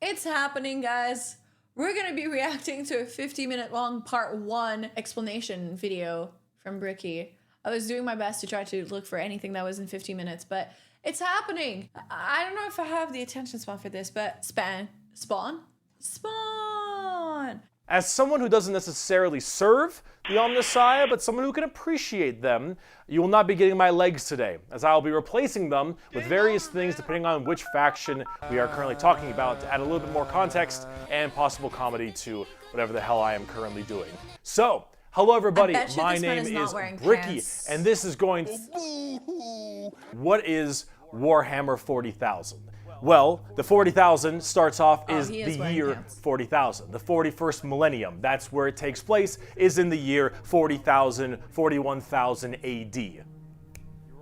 It's happening, guys. We're going to be reacting to a 50-minute long part 1 explanation video from Bricky. I was doing my best to try to look for anything that was in 50 minutes, but it's happening. I don't know if I have the attention span for this, but Spawn. As someone who doesn't necessarily serve the Omnissiah, but someone who can appreciate them, you will not be getting my legs today, as I will be replacing them with various things depending on which faction we are currently talking about to add a little bit more context and possible comedy to whatever the hell I am currently doing. So, hello everybody, my name is Bricky, and this is going to... What is Warhammer 40,000? Well, the 40,000 starts off is the year 40,000, the 41st millennium. That's where it takes place, is in the year 40,000, 41,000 AD.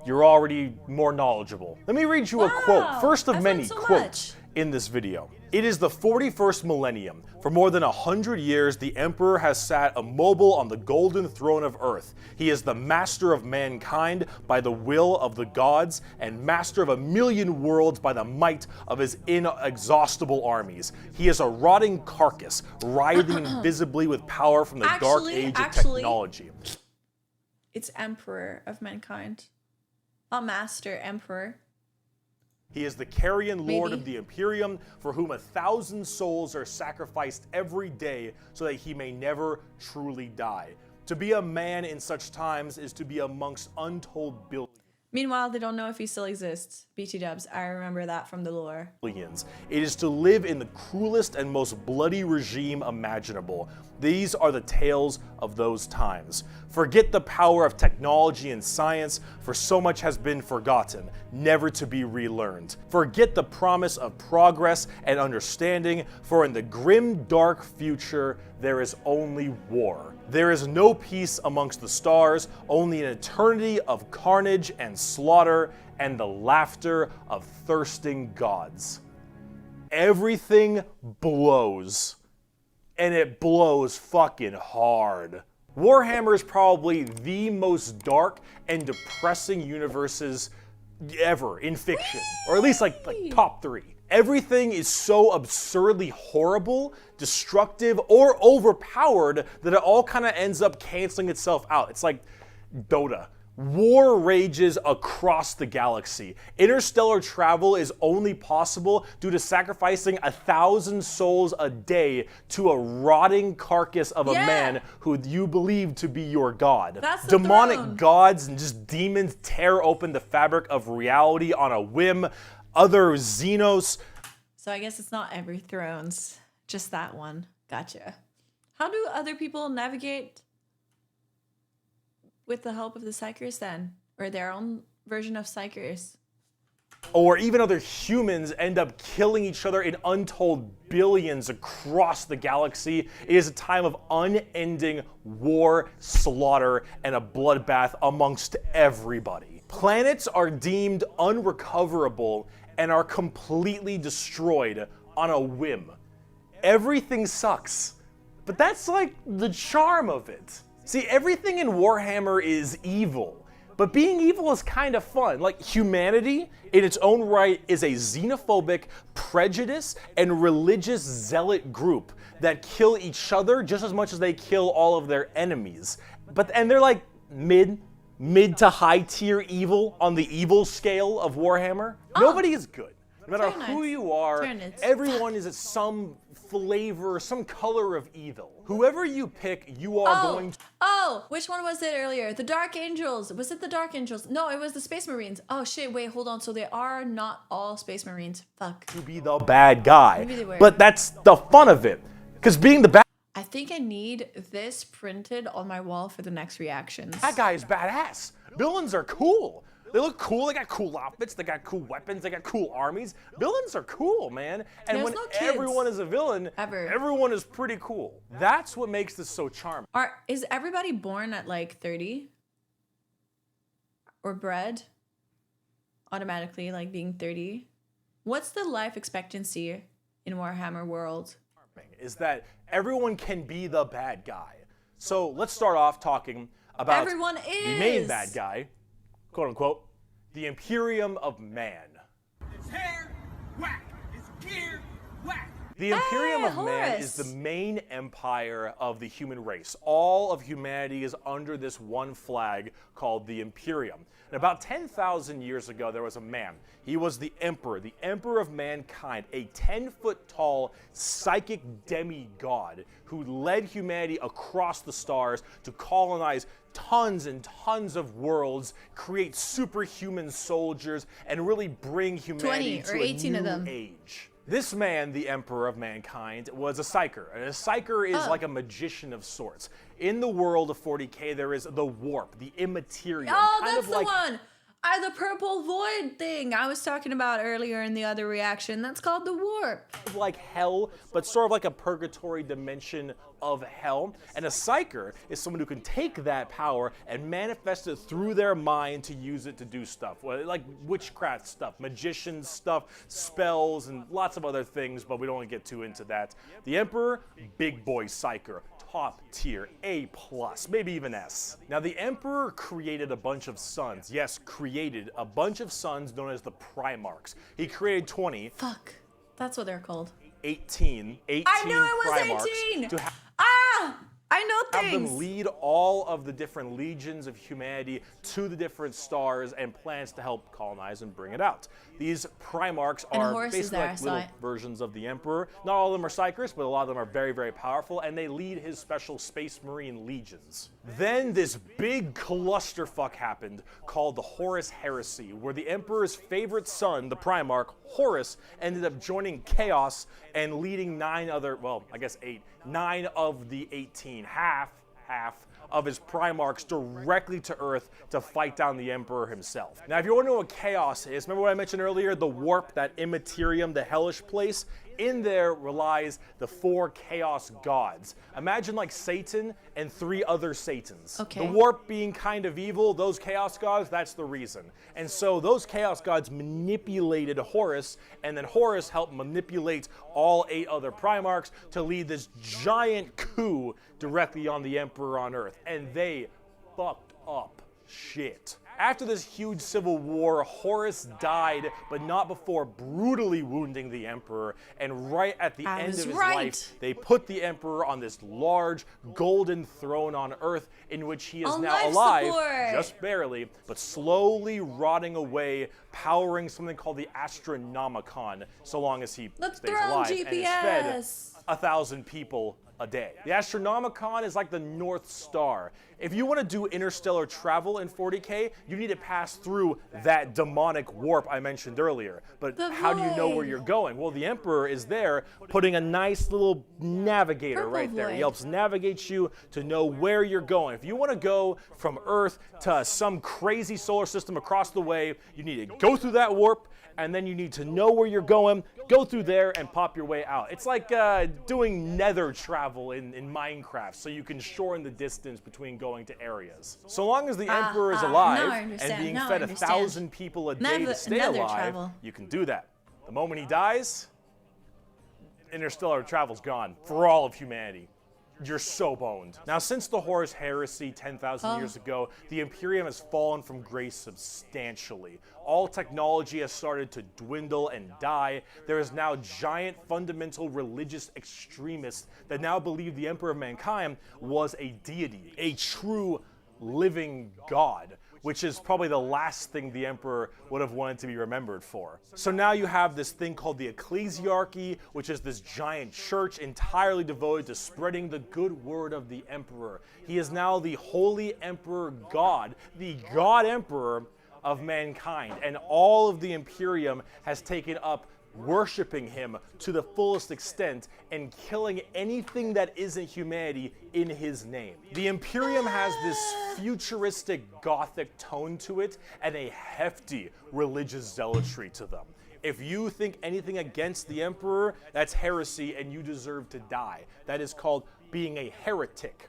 You're already more knowledgeable. Let me read you a quote, first of many quotes in this video. It is the 41st millennium. For more than 100 years, the Emperor has sat immobile on the golden throne of Earth. He is the master of mankind by the will of the gods, and master of 1,000,000 worlds by the might of his inexhaustible armies. He is a rotting carcass, writhing invisibly with power from the dark age of technology. It's Emperor of mankind. A master emperor. He is the carrion lord of the Imperium, for whom 1,000 souls are sacrificed every day so that he may never truly die. To be a man in such times is to be amongst untold billions. Meanwhile, they don't know if he still exists. BT dubs, I remember that from the lore. It is to live in the cruelest and most bloody regime imaginable. These are the tales of those times. Forget the power of technology and science, for so much has been forgotten, never to be relearned. Forget the promise of progress and understanding, for in the grim, dark future, there is only war. There is no peace amongst the stars, only an eternity of carnage and slaughter, and the laughter of thirsting gods. Everything blows. And it blows fucking hard. Warhammer is probably the most dark and depressing universes ever in fiction, or at least like top 3. Everything is so absurdly horrible, destructive, or overpowered that it all kind of ends up canceling itself out. It's like Dota. War rages across the galaxy. Interstellar travel is only possible due to sacrificing 1,000 souls a day to a rotting carcass of a man who you believe to be your god. Demonic gods and just demons tear open the fabric of reality on a whim. Other Xenos. So I guess it's not every thrones, just that one. Gotcha. How do other people navigate with the help of the Psychers then? Or their own version of Psychers? Or even other humans end up killing each other in untold billions across the galaxy. It is a time of unending war, slaughter, and a bloodbath amongst everybody. Planets are deemed unrecoverable and are completely destroyed on a whim. Everything sucks, but that's like the charm of it. See, everything in Warhammer is evil, but being evil is kind of fun. Like, humanity, in its own right, is a xenophobic, prejudice, and religious zealot group that kill each other just as much as they kill all of their enemies. And they're like mid to high tier evil on the evil scale of Warhammer. Nobody is good. No matter who you are, everyone is some flavor, some color of evil. Whoever you pick, you are going to... Oh, which one was it earlier? The Dark Angels. Was it the Dark Angels? No, it was the Space Marines. Oh shit, wait, hold on. So they are not all Space Marines. Fuck. To be the bad guy. But that's the fun of it. Because being the bad... I think I need this printed on my wall for the next reactions. That guy is badass. Villains are cool. They look cool, they got cool outfits, they got cool weapons, they got cool armies. Villains are cool, man. And when everyone is a villain, everyone is pretty cool. That's what makes this so charming. Is everybody born at like 30? Or bred automatically, like being 30? What's the life expectancy in Warhammer world? Is that everyone can be the bad guy. So let's start off talking about the main bad guy, quote unquote, the Imperium of Man. His hair, whack. His gear, whack. The Imperium of Man Horus. is the main empire of the human race. All of humanity is under this one flag called the Imperium. And about 10,000 years ago, there was a man. He was the emperor of mankind, a 10-foot-tall psychic demigod who led humanity across the stars to colonize tons and tons of worlds, create superhuman soldiers, and really bring humanity 20 or to 18 a of new them. age. This man, the Emperor of Mankind, was a psyker. And a psyker is like a magician of sorts. In the world of 40k, there is the warp, the immaterium. Oh, kind that's of like, the one. The purple void thing I was talking about earlier in the other reaction. That's called the warp. like hell, but sort of like a purgatory dimension of hell. And a psyker is someone who can take that power and manifest it through their mind to use it to do stuff, like witchcraft stuff, magician stuff, spells, and lots of other things, but we don't want to get too into that. The Emperor, big boy psyker. Top tier, A+, maybe even S. Now the Emperor created a bunch of sons. Yes, created a bunch of sons known as the Primarchs. He created 20. Fuck. That's what they're called. 18 I knew it was Primarchs 18! to I know have them things! lead all of the different legions of humanity to the different stars and plans to help colonize and bring it out. These Primarchs And are Horus is basically there, I like saw little it. versions of the Emperor. Not all of them are psychers, but a lot of them are very, very powerful, and they lead his special Space Marine legions. Then this big clusterfuck happened called the Horus Heresy, where the Emperor's favorite son, the Primarch, Horus, ended up joining Chaos and leading 9 of the 18, half of his Primarchs directly to Earth to fight down the Emperor himself. Now, if you want to know what Chaos is, remember what I mentioned earlier, the warp, that immaterium, the hellish place? In there relies the 4 Chaos gods. Imagine like Satan and 3 other Satans. Okay. The warp being kind of evil, those Chaos gods, that's the reason. And so those Chaos gods manipulated Horus, and then Horus helped manipulate all 8 other Primarchs to lead this giant coup directly on the Emperor on Earth. And they fucked up shit. After this huge civil war, Horus died, but not before brutally wounding the Emperor. And right at the end of his life, they put the Emperor on this large golden throne on Earth, in which he is now alive, just barely, but slowly rotting away, powering something called the Astronomicon, so long as he stays alive, and is fed 1,000 people a day. The Astronomicon is like the North Star. If you want to do interstellar travel in 40k, you need to pass through that demonic warp I mentioned earlier. But how do you know where you're going? Well, the Emperor is there putting a nice little navigator right there. He helps navigate you to know where you're going. If you want to go from Earth to some crazy solar system across the way, you need to go through that warp, and then you need to know where you're going, go through there, and pop your way out. It's like doing nether travel in Minecraft, so you can shorten the distance between going to areas. So long as the Emperor is alive and being fed 1,000 people a day to stay alive, you can do that. The moment he dies, interstellar travel's gone for all of humanity. You're so boned. Now, since the Horus Heresy 10,000 years ago, the Imperium has fallen from grace substantially. All technology has started to dwindle and die. There is now giant fundamental religious extremists that now believe the Emperor of Mankind was a deity, a true living god, which is probably the last thing the Emperor would have wanted to be remembered for. So now you have this thing called the Ecclesiarchy, which is this giant church entirely devoted to spreading the good word of the Emperor. He is now the Holy Emperor God, the God Emperor of mankind, and all of the Imperium has taken up worshiping him to the fullest extent and killing anything that isn't humanity in his name. The Imperium has this futuristic gothic tone to it and a hefty religious zealotry to them. If you think anything against the Emperor, that's heresy and you deserve to die. That is called being a heretic.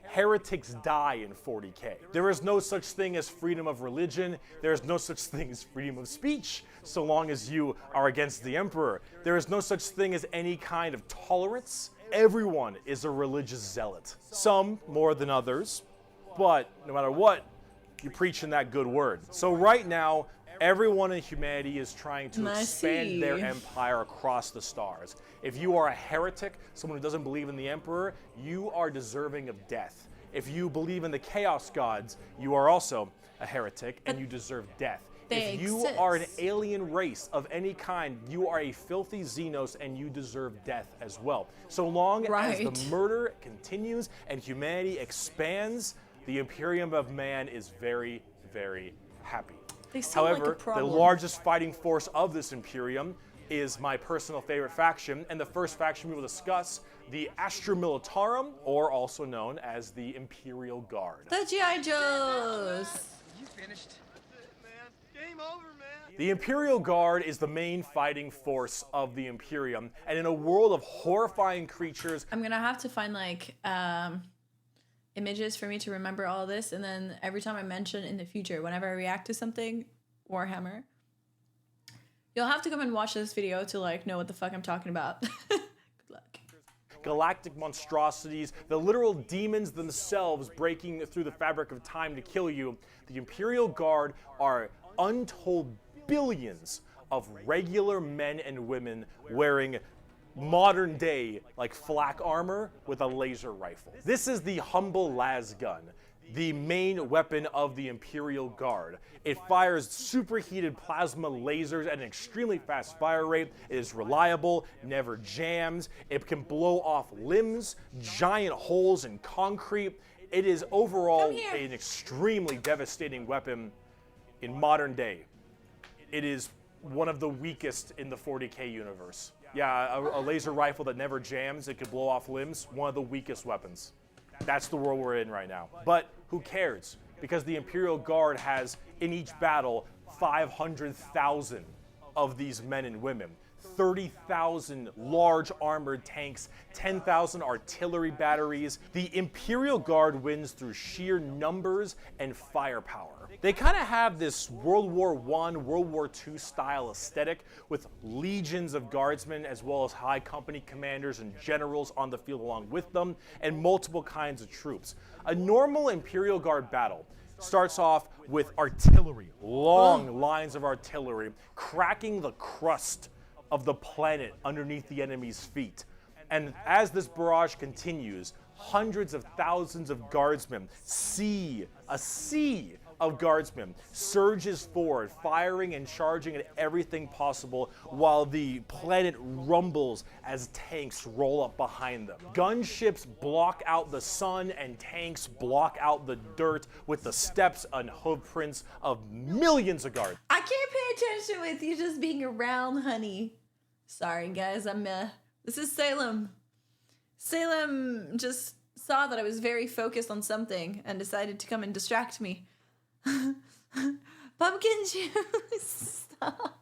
Heretics die in 40k. There is no such thing as freedom of religion. There is no such thing as freedom of speech, so long as you are against the Emperor. There is no such thing as any kind of tolerance. Everyone is a religious zealot. Some more than others, but no matter what, you're preaching that good word. So right now, Everyone in humanity is trying to I expand their see. empire across the stars. If you are a heretic, someone who doesn't believe in the Emperor, you are deserving of death. If you believe in the Chaos Gods, you are also a heretic and you deserve death. They If you are an exist. alien race of any kind, you are a filthy Xenos and you deserve death as well. So long as Right. the murder continues and humanity expands, the Imperium of Man is very, very happy. They seem like a However, the problem. largest fighting force of this Imperium is my personal favorite faction, and the first faction we will discuss, the Astra Militarum, or also known as the Imperial Guard. The G.I. Joes. You finished? That's it, man. Game over, man. The Imperial Guard is the main fighting force of the Imperium, and in a world of horrifying creatures, I'm gonna have to find like images for me to remember all this, and then every time I mention in the future, whenever I react to something Warhammer, you'll have to come and watch this video to like know what the fuck I'm talking about. Good luck. galactic monstrosities, the literal demons themselves breaking through the fabric of time to kill you, the Imperial Guard are untold billions of regular men and women wearing modern day like flak armor with a laser rifle. This is the humble las gun, the main weapon of the Imperial Guard. It fires superheated plasma lasers at an extremely fast fire rate. It is reliable, never jams. It can blow off limbs, giant holes in concrete. It is overall Come here. an extremely devastating weapon in modern day. It is one of the weakest in the 40k universe. Yeah, a laser rifle that never jams, it could blow off limbs, one of the weakest weapons. That's the world we're in right now. But who cares? Because the Imperial Guard has, in each battle, 500,000 of these men and women. 30,000 large armored tanks, 10,000 artillery batteries. The Imperial Guard wins through sheer numbers and firepower. They kind of have this World War I, World War II style aesthetic with legions of guardsmen as well as high company commanders and generals on the field along with them, and multiple kinds of troops. A normal Imperial Guard battle starts off with artillery, long lines of artillery, cracking the crust of the planet underneath the enemy's feet. And as this barrage continues, hundreds of thousands of guardsmen, a sea of guardsmen surges forward, firing and charging at everything possible while the planet rumbles as tanks roll up behind them. Gunships block out the sun and tanks block out the dirt with the steps and hoofprints of millions of guards. I can't pay attention with you just being around, honey. Sorry, guys. This is Salem. Salem just saw that I was very focused on something and decided to come and distract me. Pumpkin juice. Stop.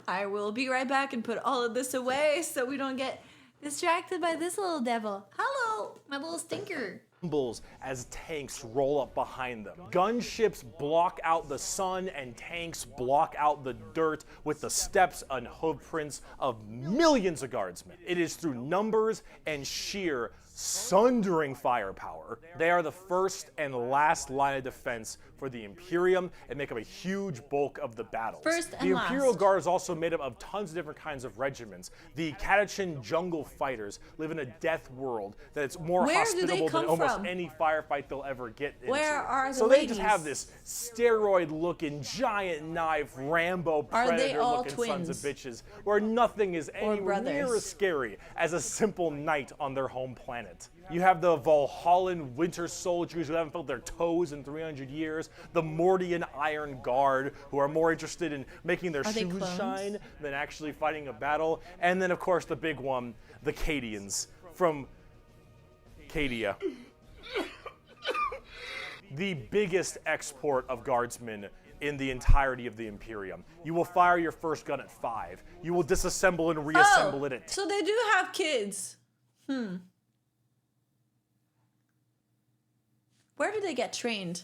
I will be right back and put all of this away so we don't get distracted by this little devil. Hello, my little stinker. As tanks roll up behind them. Gunships block out the sun and tanks block out the dirt with the steps and hoofprints of millions of guardsmen. It is through numbers and sheer sundering firepower. They are the first and last line of defense for the Imperium and make up a huge bulk of the battles. First and the Imperial last. Guard is also made up of tons of different kinds of regiments. The Catachin jungle fighters live in a death world that's more Where do they hospitable come than almost from? any firefight they'll ever get into. Where are the So they just ladies? have this steroid-looking, giant knife, Rambo Are they all predator-looking sons of twins? bitches, where nothing is anywhere near brothers? as scary as a simple night on their home planet. You have the Valhallan winter soldiers who haven't felt their toes in 300 years, the Mordian Iron Guard, who are more interested in making their Are they shoes clones? shine than actually fighting a battle. And then, of course, the big one, the Cadians from Cadia. The biggest export of guardsmen in the entirety of the Imperium. You will fire your first gun at 5. You will disassemble and reassemble it at 10. So they do have kids. Where do they get trained?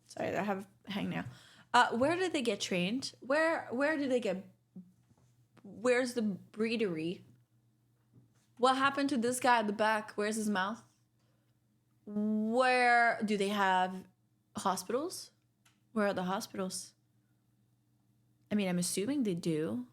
Sorry, I have a hang now. Where do they get trained? Where do they get? Where's the breedery? What happened to this guy at the back? Where's his mouth? Where do they have hospitals? Where are the hospitals? I mean, I'm assuming they do.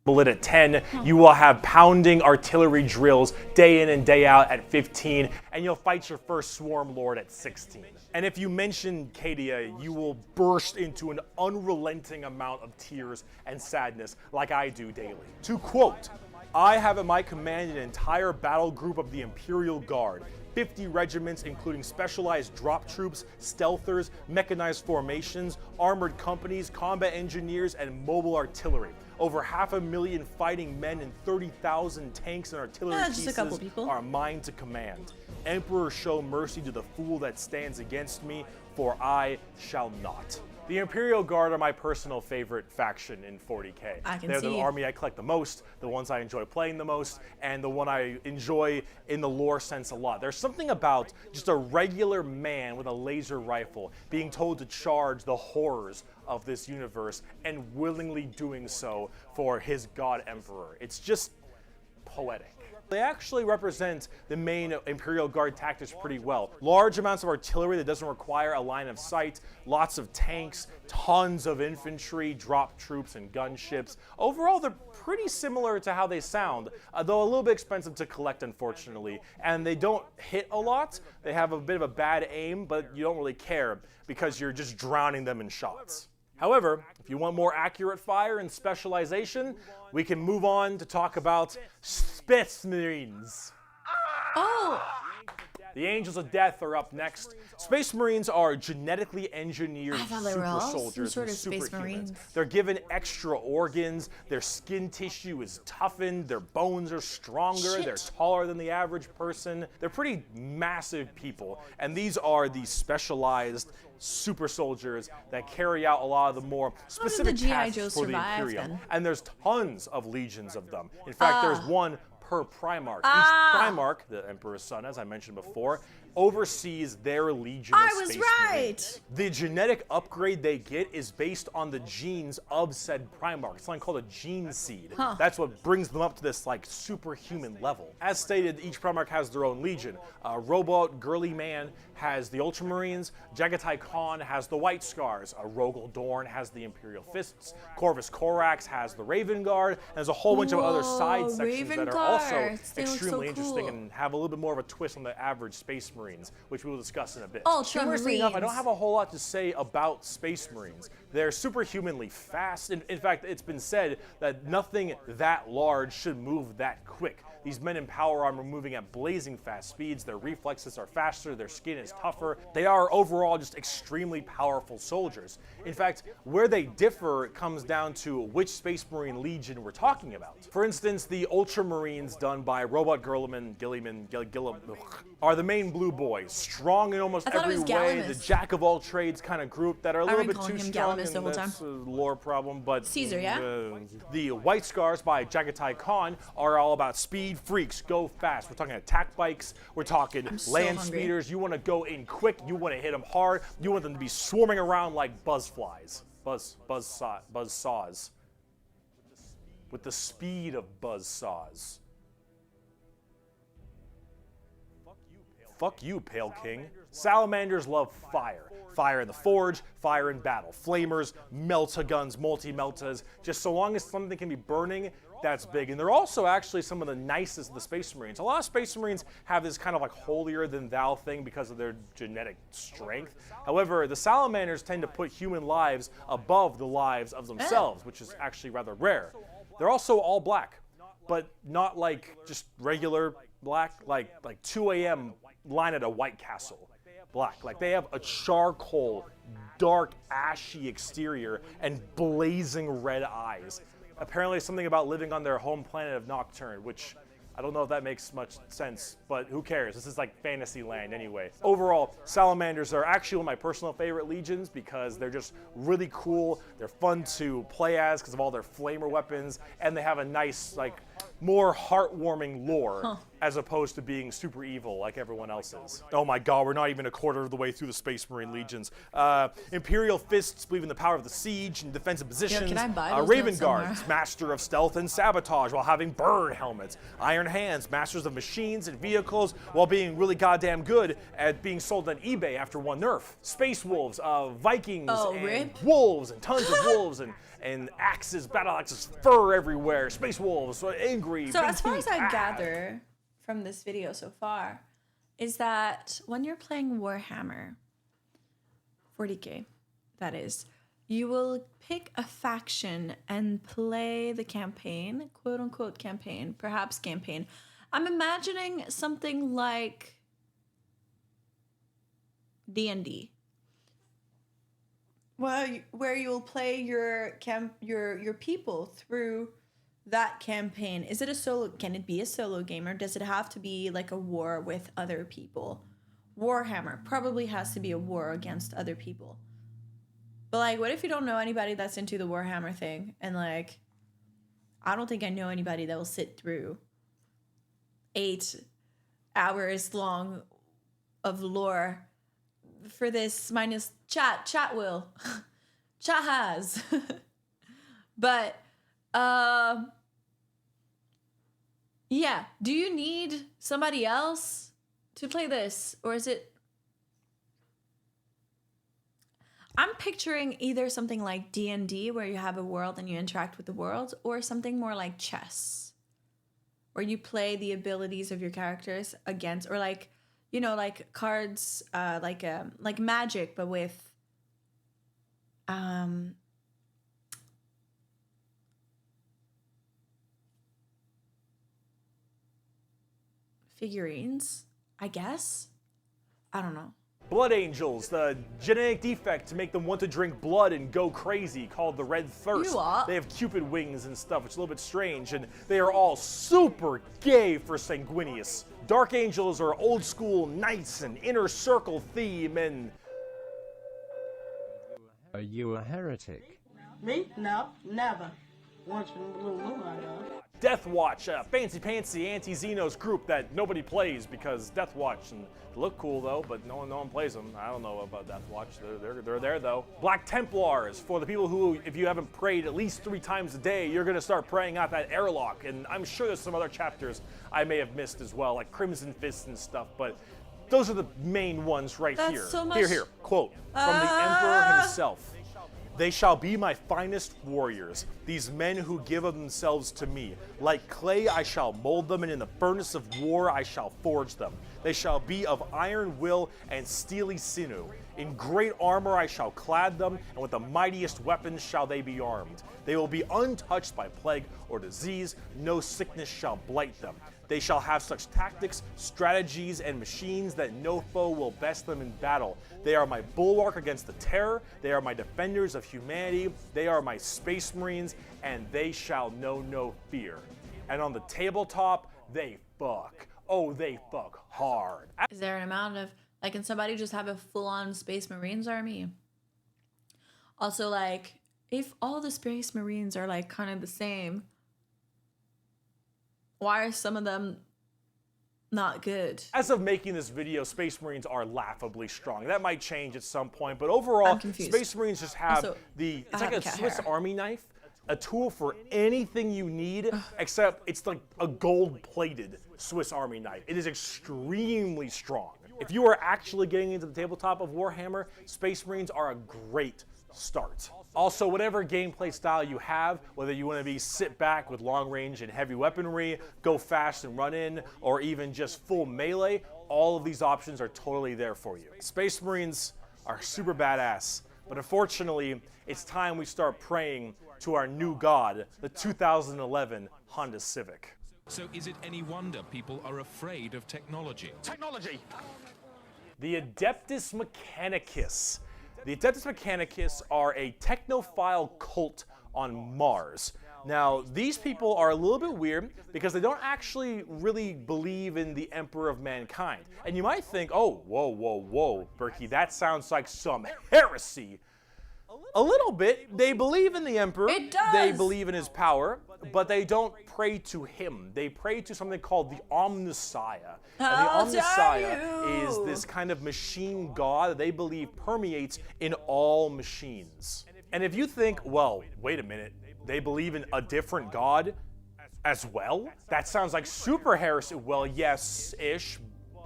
It at 10, you will have pounding artillery drills day in and day out at 15, and you'll fight your first swarm lord at 16. And if you mention Cadia, you will burst into an unrelenting amount of tears and sadness like I do daily. To quote, I have at my command an entire battle group of the Imperial Guard, 50 regiments including specialized drop troops, stealthers, mechanized formations, armored companies, combat engineers, and mobile artillery. Over 500,000 fighting men and 30,000 tanks and artillery just a couple people. are mine to command. Emperor, show mercy to the fool that stands against me, for I shall not. The Imperial Guard are my personal favorite faction in 40k. They're the army I collect the most, the ones I enjoy playing the most, and the one I enjoy in the lore sense a lot. There's something about just a regular man with a laser rifle being told to charge the horrors of this universe and willingly doing so for his god emperor. It's just poetic. They actually represent the main Imperial Guard tactics pretty well. Large amounts of artillery that doesn't require a line of sight, lots of tanks, tons of infantry, drop troops, and gunships. Overall, they're pretty similar to how they sound, though a little bit expensive to collect, unfortunately. And they don't hit a lot. They have a bit of a bad aim, but you don't really care because you're just drowning them in shots. However, if you want more accurate fire and specialization, we can move on to talk about Space Marines. Oh! The Angels of Death are up next. Space Marines are genetically engineered super soldiers and superhumans. They're given extra organs, their skin tissue is toughened, their bones are stronger, they're taller than the average person. They're pretty massive people, and these are the specialized super soldiers that carry out a lot of the more specific tasks for the Imperium. And there's tons of legions of them. In fact, there's one per Primarch. Each Primarch, the Emperor's son, as I mentioned before, oversees their legion of Space Marines. The genetic upgrade they get is based on the genes of said Primarch. It's something called a gene seed. That's what brings them up to this like superhuman level. As stated, each Primarch has their own legion. Robot Girly Man has the Ultramarines, Jagatai Khan has the White Scars, Rogel Dorn has the Imperial Fists, Corvus Corax has the Raven Guard, and there's a whole bunch of other side sections that are also extremely interesting and have a little bit more of a twist on the average Space Marines, which we will discuss in a bit. Curiously enough, I don't have a whole lot to say about Space Marines. They're superhumanly fast. In fact, it's been said that nothing that large should move that quick. These men in power armor moving at blazing fast speeds, their reflexes are faster, their skin is tougher. They are overall just extremely powerful soldiers. In fact, where they differ comes down to which Space Marine Legion we're talking about. For instance, the Ultramarines done by Robot Gilliman are the main blue boys, strong in almost every way, the jack of all trades kind of group that are a little bit too strong, and that's a lore problem, but Caesar, the White Scars by Jagatai Khan are all about speed freaks, go fast. We're talking attack bikes, we're talking land speeders. You want to go in quick, you want to hit them hard, you want them to be swarming around like buzzflies, buzzsaws, with the speed of buzzsaws. Fuck you, Pale King. Salamanders love fire. Fire in the forge, fire in battle. Flamers, melta-guns, multi-meltas. Just so long as something can be burning, that's big. And they're also actually some of the nicest of the Space Marines. A lot of Space Marines have this kind of like holier-than-thou thing because of their genetic strength. However, the Salamanders tend to put human lives above the lives of themselves, which is actually rather rare. They're also all black, but not like just regular black, like 2 a.m. line at a White Castle black. Like they have a charcoal, dark, ashy exterior and blazing red eyes. Apparently something about living on their home planet of Nocturne, which I don't know if that makes much sense, but who cares? This is like fantasy land anyway. Overall, Salamanders are actually one of my personal favorite legions because they're just really cool. They're fun to play as because of all their flamer weapons, and they have a nice, like, more heartwarming lore as opposed to being super evil like everyone else's. Oh my god, we're not even a quarter of the way through the Space Marine legions. Imperial Fists believe in the power of the siege and defensive positions. Raven Guards, master of stealth and sabotage while having bird helmets. Iron Hands, masters of machines and vehicles while being really goddamn good at being sold on eBay after one nerf. Space Wolves, Vikings, and wolves, and tons of wolves, and axes, battle axes, fur everywhere, space wolves, angry. So big as far as teeth, I gather from this video so far, is that when you're playing Warhammer 40k, that is, you will pick a faction and play the campaign, quote unquote campaign, perhaps campaign. I'm imagining something like D&D. Well, where you'll play your people through that campaign. Is it a solo? Can it be a solo game, or does it have to be like a war with other people? Warhammer probably has to be a war against other people. But like, what if you don't know anybody that's into the Warhammer thing? And like, I don't think I know anybody that will sit through 8 hours long of lore for this minus chat. Chat will. Chat has. But, yeah. Do you need somebody else to play this? Or is it... I'm picturing either something like D&D, where you have a world and you interact with the world, or something more like chess, where you play the abilities of your characters against, or like, you know, like cards, like Magic, but with figurines, I guess. I don't know. Blood angels, the genetic defect to make them want to drink blood and go crazy, called the red thirst. You are. They have cupid wings and stuff, which is a little bit strange, and they are all super gay for Sanguinius. Dark angels are old school knights and inner circle theme, and... Are you a heretic? Me? No, never. Once in a blue moon, I know. Death Watch, a fancy-pantsy anti-Xenos group that nobody plays because Death Watch, and they look cool though, but no one plays them. I don't know about Death Watch. They're there though. Black Templars, for the people who, if you haven't prayed at least 3 times a day, you're gonna start praying out that airlock. And I'm sure there's some other chapters I may have missed as well, like Crimson Fist and stuff. But those are the main ones right That's here. so much- Here, quote from the Emperor himself. They shall be my finest warriors, these men who give of themselves to me. Like clay I shall mold them, and in the furnace of war I shall forge them. They shall be of iron will and steely sinew. In great armor I shall clad them, and with the mightiest weapons shall they be armed. They will be untouched by plague or disease, no sickness shall blight them. They shall have such tactics, strategies, and machines that no foe will best them in battle. They are my bulwark against the terror. They are my defenders of humanity. They are my space marines, and they shall know no fear. And on the tabletop, they fuck. Oh, they fuck hard. Is there an amount of, like, can somebody just have a full-on Space Marines army? Also, like, if all the Space Marines are, like, kind of the same, why are some of them not good? As of making this video, Space Marines are laughably strong. That might change at some point, but overall, I'm confused. Space Marines just have Also, it's I like have a cat Swiss hair. Army knife, a tool for anything you need, except it's like a gold-plated Swiss Army knife. It is extremely strong. If you are actually getting into the tabletop of Warhammer, Space Marines are a great start. Also, whatever gameplay style you have, whether you want to be sit back with long range and heavy weaponry, go fast and run in, or even just full melee, all of these options are totally there for you. Space Marines are super badass, but unfortunately, it's time we start praying to our new god, the 2011 Honda Civic. So is it any wonder people are afraid of technology? Technology! The Adeptus Mechanicus. The Adeptus Mechanicus are a technophile cult on Mars. Now, these people are a little bit weird because they don't actually really believe in the Emperor of Mankind. And you might think, oh, whoa, Bricky, that sounds like some heresy. A little bit. They believe in the Emperor. It does. They believe in his power, but they don't pray to him. They pray to something called the Omnissiah. How And the dare Omnissiah you. is this kind of machine god that they believe permeates in all machines. And if you think, well, wait a minute, they believe in a different god as well? That sounds like super heresy. Well, yes-ish,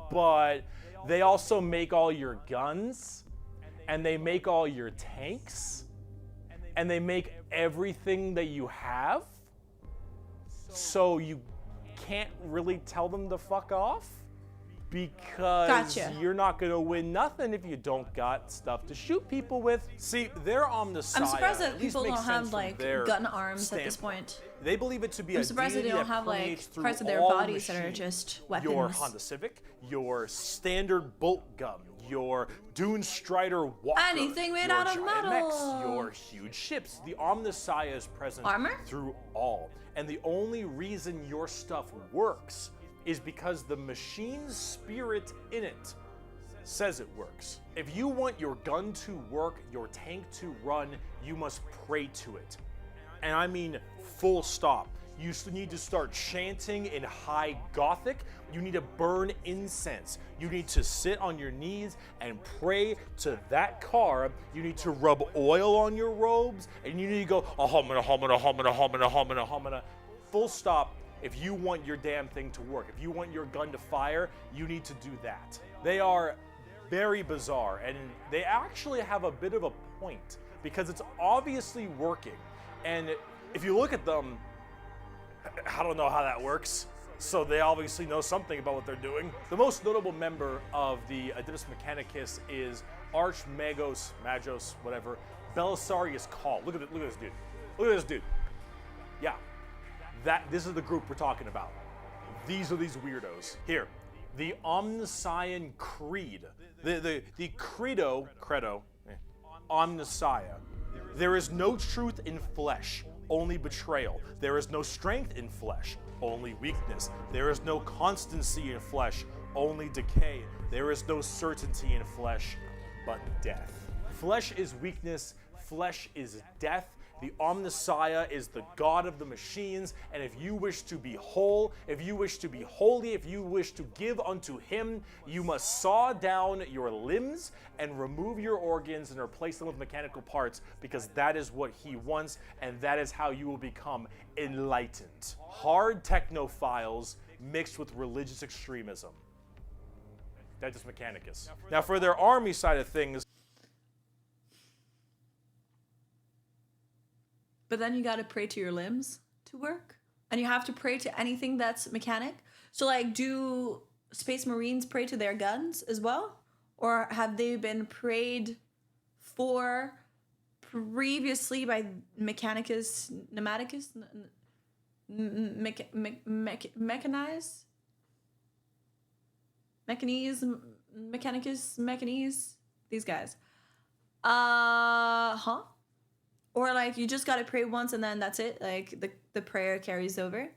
but they also make all your guns, and they make all your tanks, and they make everything that you have, so you can't really tell them to fuck off, because Gotcha. you're not gonna win nothing if you don't got stuff to shoot people with. See, their Omnissiah, I'm surprised that at least people makes don't sense have from like their gun arms at this standpoint. point. They believe it to be I'm a surprised that deity they don't that have like permeates through parts of their all bodies that are machines. just weapons. Your Honda Civic, your standard bolt gun, your Dune Strider Walker, Anything made your out of giant metal. mechs, your huge ships. The Omnissiah is present Armor? through all. And the only reason your stuff works is because the machine's spirit in it says it works. If you want your gun to work, your tank to run, you must pray to it. And I mean full stop. You need to start chanting in high Gothic. You need to burn incense. You need to sit on your knees and pray to that car. You need to rub oil on your robes, and you need to go, ahomina, homina, homina, homina, homina, homina. Full stop. If you want your damn thing to work, if you want your gun to fire, you need to do that. They are very bizarre, and they actually have a bit of a point, because it's obviously working. And if you look at them, I don't know how that works, so they obviously know something about what they're doing. The most notable member of the Adeptus Mechanicus is Archmagos, Magos, whatever, Belisarius Call. Look at this dude. Look at this dude. Yeah. This is the group we're talking about. These are these weirdos. Here, the Omnissiah Creed. The credo, Omnissiah. There is no truth in flesh, only betrayal. There is no strength in flesh, only weakness. There is no constancy in flesh, only decay. There is no certainty in flesh, but death. Flesh is weakness, flesh is death. The Omnissiah is the god of the machines, and if you wish to be whole, if you wish to be holy, if you wish to give unto him, you must saw down your limbs and remove your organs and replace them with mechanical parts, because that is what he wants, and that is how you will become enlightened. Hard technophiles mixed with religious extremism. Adeptus Mechanicus. Now for their army side of things, But then you gotta pray to your limbs to work. And you have to pray to anything that's mechanic. So like, do Space Marines pray to their guns as well? Or have they been prayed for previously by Mechanicus, Pneumaticus? Mechanize? Mechanicus? These guys. Or like, you just gotta pray once and then that's it? Like, the prayer carries over?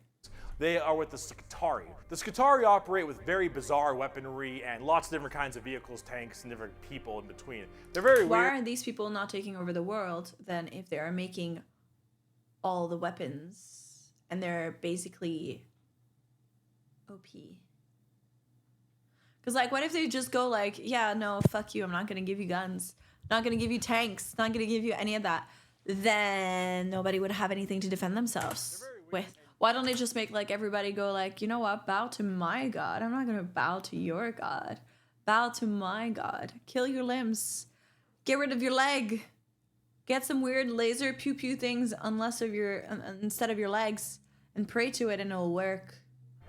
they are with the Skitarii. The Skitarii operate with very bizarre weaponry and lots of different kinds of vehicles, tanks, and different people in between. They're very Why weird. are these people not taking over the world then if they are making all the weapons and they're basically OP? Because, like, what if they just go like, yeah, no, fuck you, I'm not going to give you guns, not going to give you tanks, not going to give you any of that. Then nobody would have anything to defend themselves with. Why don't they just make, like, everybody go like, you know what, bow to my God. I'm not going to bow to your God. Bow to my God. Kill your limbs. Get rid of your leg. Get some weird laser pew-pew things instead of your legs and pray to it and it'll work.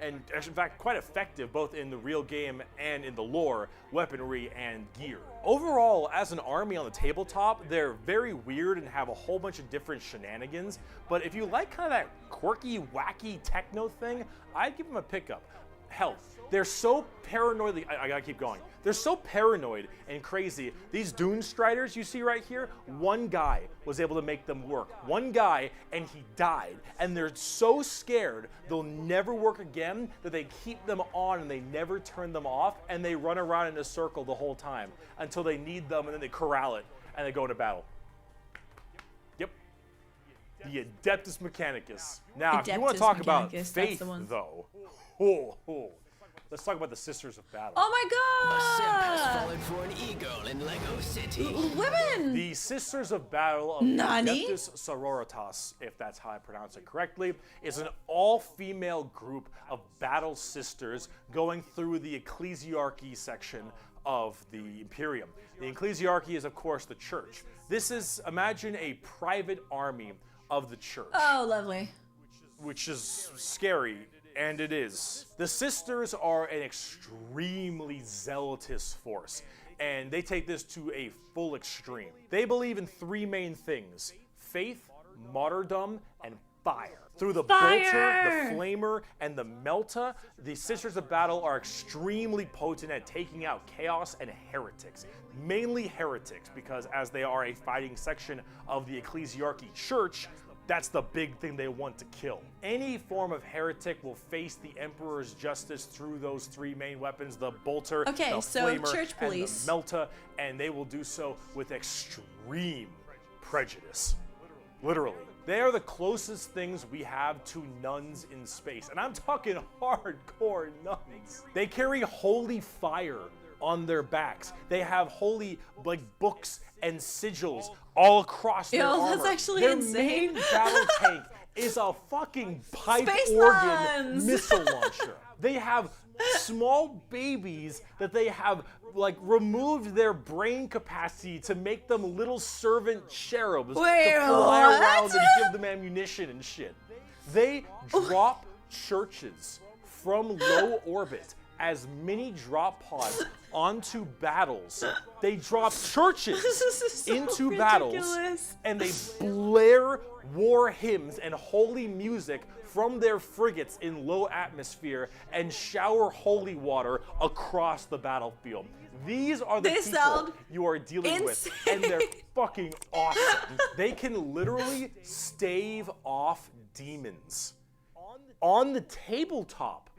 And in fact, quite effective both in the real game and in the lore, weaponry and gear. Overall, as an army on the tabletop, they're very weird and have a whole bunch of different shenanigans, but if you like kind of that quirky, wacky techno thing, I'd give them a pickup. Hell, they're so paranoid, I gotta keep going. They're so paranoid and crazy. These Dune Striders you see right here, one guy was able to make them work. One guy, and he died. And they're so scared they'll never work again that they keep them on and they never turn them off, and they run around in a circle the whole time until they need them, and then they corral it and they go into battle. Yep. The Adeptus Mechanicus. Now, if you want to talk about faith, though, let's talk about the Sisters of Battle. Oh my A simp has God! fallen for an eagle in Lego City. Women! The Sisters of Battle of Nani? Adeptus Sororitas, if that's how I pronounce it correctly, is an all-female group of battle sisters going through the ecclesiarchy section of the Imperium. The ecclesiarchy is, of course, the church. This is, imagine a private army of the church. Oh, lovely. Which is scary, and it is. The sisters are an extremely zealotous force, and they take this to a full extreme. They believe in three main things: faith, martyrdom, and fire. Through the bolter, the flamer, and the melta, the Sisters of Battle are extremely potent at taking out chaos and heretics. Mainly heretics, because as they are a fighting section of the ecclesiarchy church, that's the big thing they want to kill. Any form of heretic will face the Emperor's justice through those three main weapons: the bolter, the flamer, church police. and the melta, and they will do so with extreme prejudice. Literally. They are the closest things we have to nuns in space. And I'm talking hardcore nuns. They carry holy fire on their backs. They have holy books and sigils all across their armor. That's actually their insane. Main battle tank is a fucking pipe Space organ nuns. missile launcher. They have small babies that they have removed their brain capacity to make them little servant cherubs to fly around and give them ammunition and shit. They drop churches from low orbit as mini drop pods onto battles. They drop churches into battles, and they blare war hymns and holy music from their frigates in low atmosphere and shower holy water across the battlefield. These are the people you are dealing with, and they're fucking awesome. They can literally stave off demons on the tabletop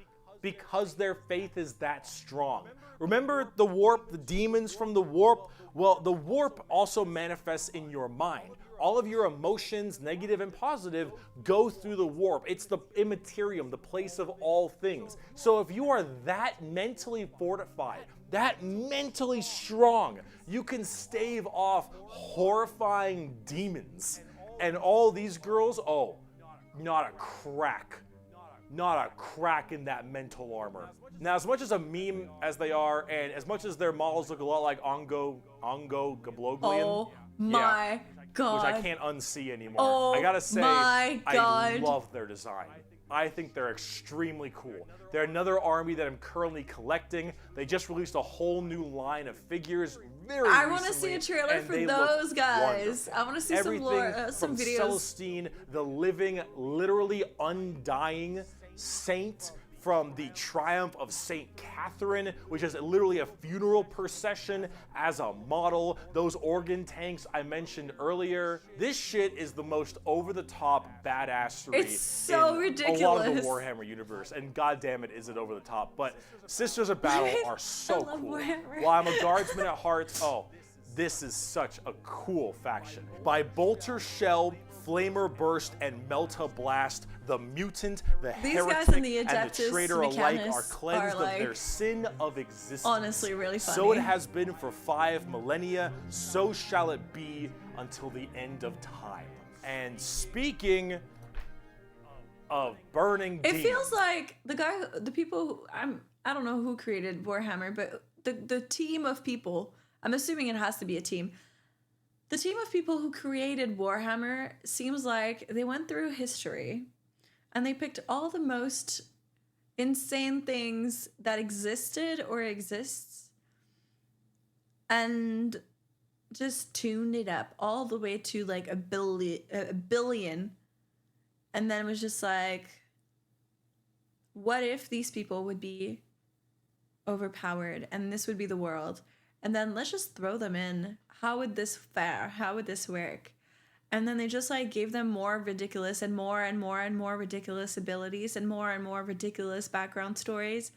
because their faith is that strong. Remember the warp, the demons from the warp? Well, the warp also manifests in your mind. All of your emotions, negative and positive, go through the warp. It's the immaterium, the place of all things. So if you are that mentally fortified, that mentally strong, you can stave off horrifying demons. And all these girls, oh, not a crack. Not a crack in that mental armor. Now, as much as a meme as they are, and as much as their models look a lot like Ongo Gabloglian. Oh my God. Which I can't unsee anymore. Oh I gotta say, my God. I love their design. I think they're extremely cool. They're another army that I'm currently collecting. They just released a whole new line of figures very recently. I want to see a trailer for those guys. I want to see Everything some from videos. Celestine, the living, literally undying saint, from the Triumph of Saint Catherine, which is literally a funeral procession as a model. Those organ tanks I mentioned earlier. This shit is the most over-the-top badassery It's so in ridiculous. a lot of the Warhammer universe, and goddamn it, is it over the top. But Sisters of Battle are so love cool. Warhammer. While I'm a guardsman at heart, this is such a cool faction. By Bolter Shell, Flamer Burst, and Melta Blast, the mutant, the heretic, and the traitor alike are cleansed of their sin of existence. Honestly, really funny. So it has been for 5 millennia, so shall it be until the end of time. And speaking of burning demons, it feels like the people I don't know who created Warhammer, but the team of people, I'm assuming it has to be a team. The team of people who created Warhammer seems like they went through history and they picked all the most insane things that existed or exists and just tuned it up all the way to like a billion. And then it was just like, what if these people would be overpowered and this would be the world? And then let's just throw them in. How would this fare? How would this work? And then they just like gave them more ridiculous and more ridiculous abilities and more ridiculous background stories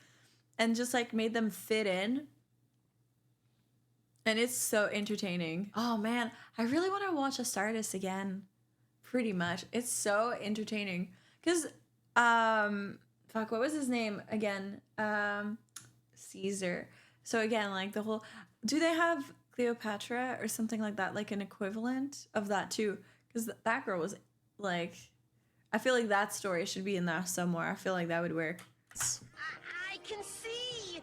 and just like made them fit in. And it's so entertaining. Oh man, I really want to watch Astartes again. Pretty much. It's so entertaining. Because, what was his name again? Caesar. So again, like the whole, do they have Cleopatra or something like that, like an equivalent of that too? Because that girl was like, I feel like that story should be in there somewhere. I feel like that would work. I can see!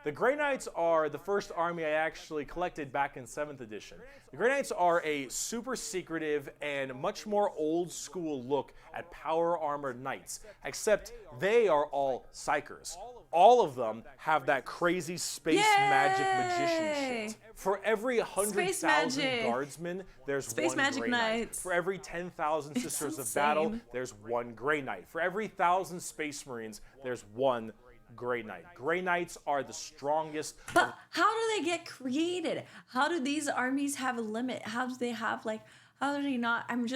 The The Grey Knights are the first army I actually collected back in 7th edition. The Grey Knights are a super secretive and much more old school look at power armored knights, except they are all psychers. All of them have that crazy space magic magician shit. For every 100,000 guardsmen, there's Space one magic Grey Knight. knights. For every 10,000 Sisters of insane. Battle, there's one Grey Knight. For every 1,000 Space Marines, there's one Grey Knight. Grey Knights are the strongest. But how do they get created? How do these armies have a limit? How do they have like? How do they not? I'm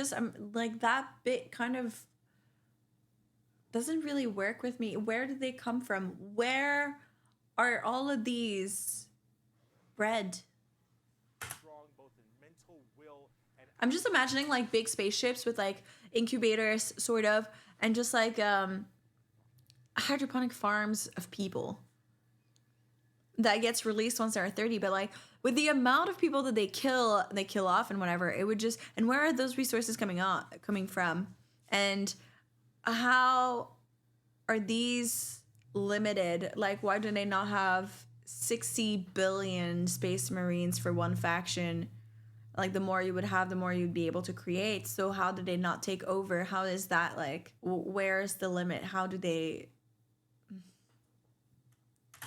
like that bit kind of doesn't really work with me. Where did they come from? Where are all of these bred? I'm just imagining like big spaceships with like incubators, sort of, and just like hydroponic farms of people that gets released once they're 30. But like with the amount of people that they kill off and whatever, it would just, and where are those resources coming from? And how are these limited? Like, why do they not have 60 billion space marines for one faction? Like, the more you would have, the more you'd be able to create. So how did they not take over? How is that like, where's the limit? How do they...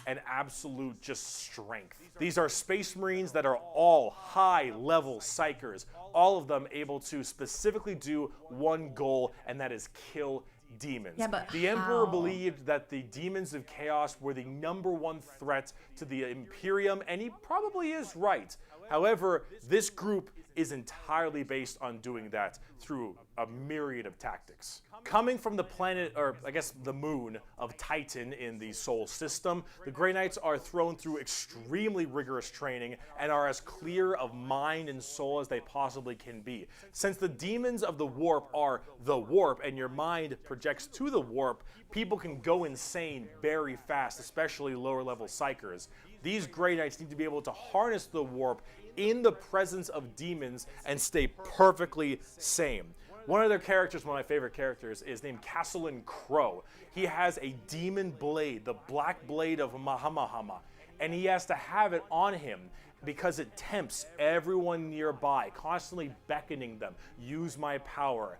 And absolute just strength. These are Space Marines that are all high-level psychers, all of them able to specifically do one goal, and that is kill demons. Yeah, but the Emperor how? believed that the demons of chaos were the #1 threat to the Imperium, and he probably is right. However, this group is entirely based on doing that through a myriad of tactics. Coming from the planet, or I guess the moon, of Titan in the Sol system, the Grey Knights are thrown through extremely rigorous training and are as clear of mind and soul as they possibly can be. Since the demons of the warp are the warp and your mind projects to the warp, people can go insane very fast, especially lower level psychers. These Grey Knights need to be able to harness the warp in the presence of demons and stay perfectly sane. One of their characters, one of my favorite characters, is named Castellan Crow. He has a demon blade, the black blade of Mahamahama, and he has to have it on him because it tempts everyone nearby, constantly beckoning them. Use my power,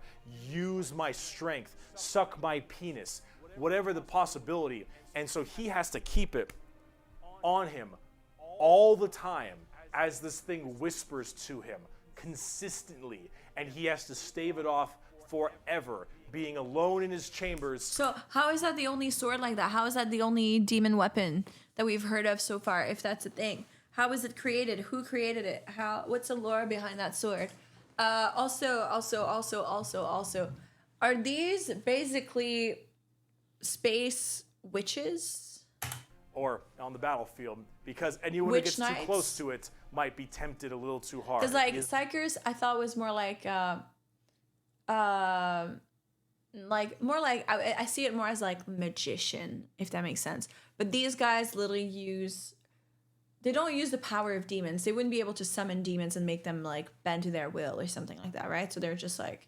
use my strength, suck my penis, whatever the possibility. And so he has to keep it on him all the time as this thing whispers to him consistently, and he has to stave it off forever, being alone in his chambers. So how is that the only sword like that? How is that the only demon weapon that we've heard of so far, if that's a thing? How was it created? Who created it? What's the lore behind that sword? Also, are these basically space witches? Or on the battlefield, because anyone Witch who gets knights? too close to it might be tempted a little too hard. Because like psychers, I thought was more like I see it more as like magician, if that makes sense. But these guys literally they don't use the power of demons. They wouldn't be able to summon demons and make them like bend to their will or something like that, right? So they're just like...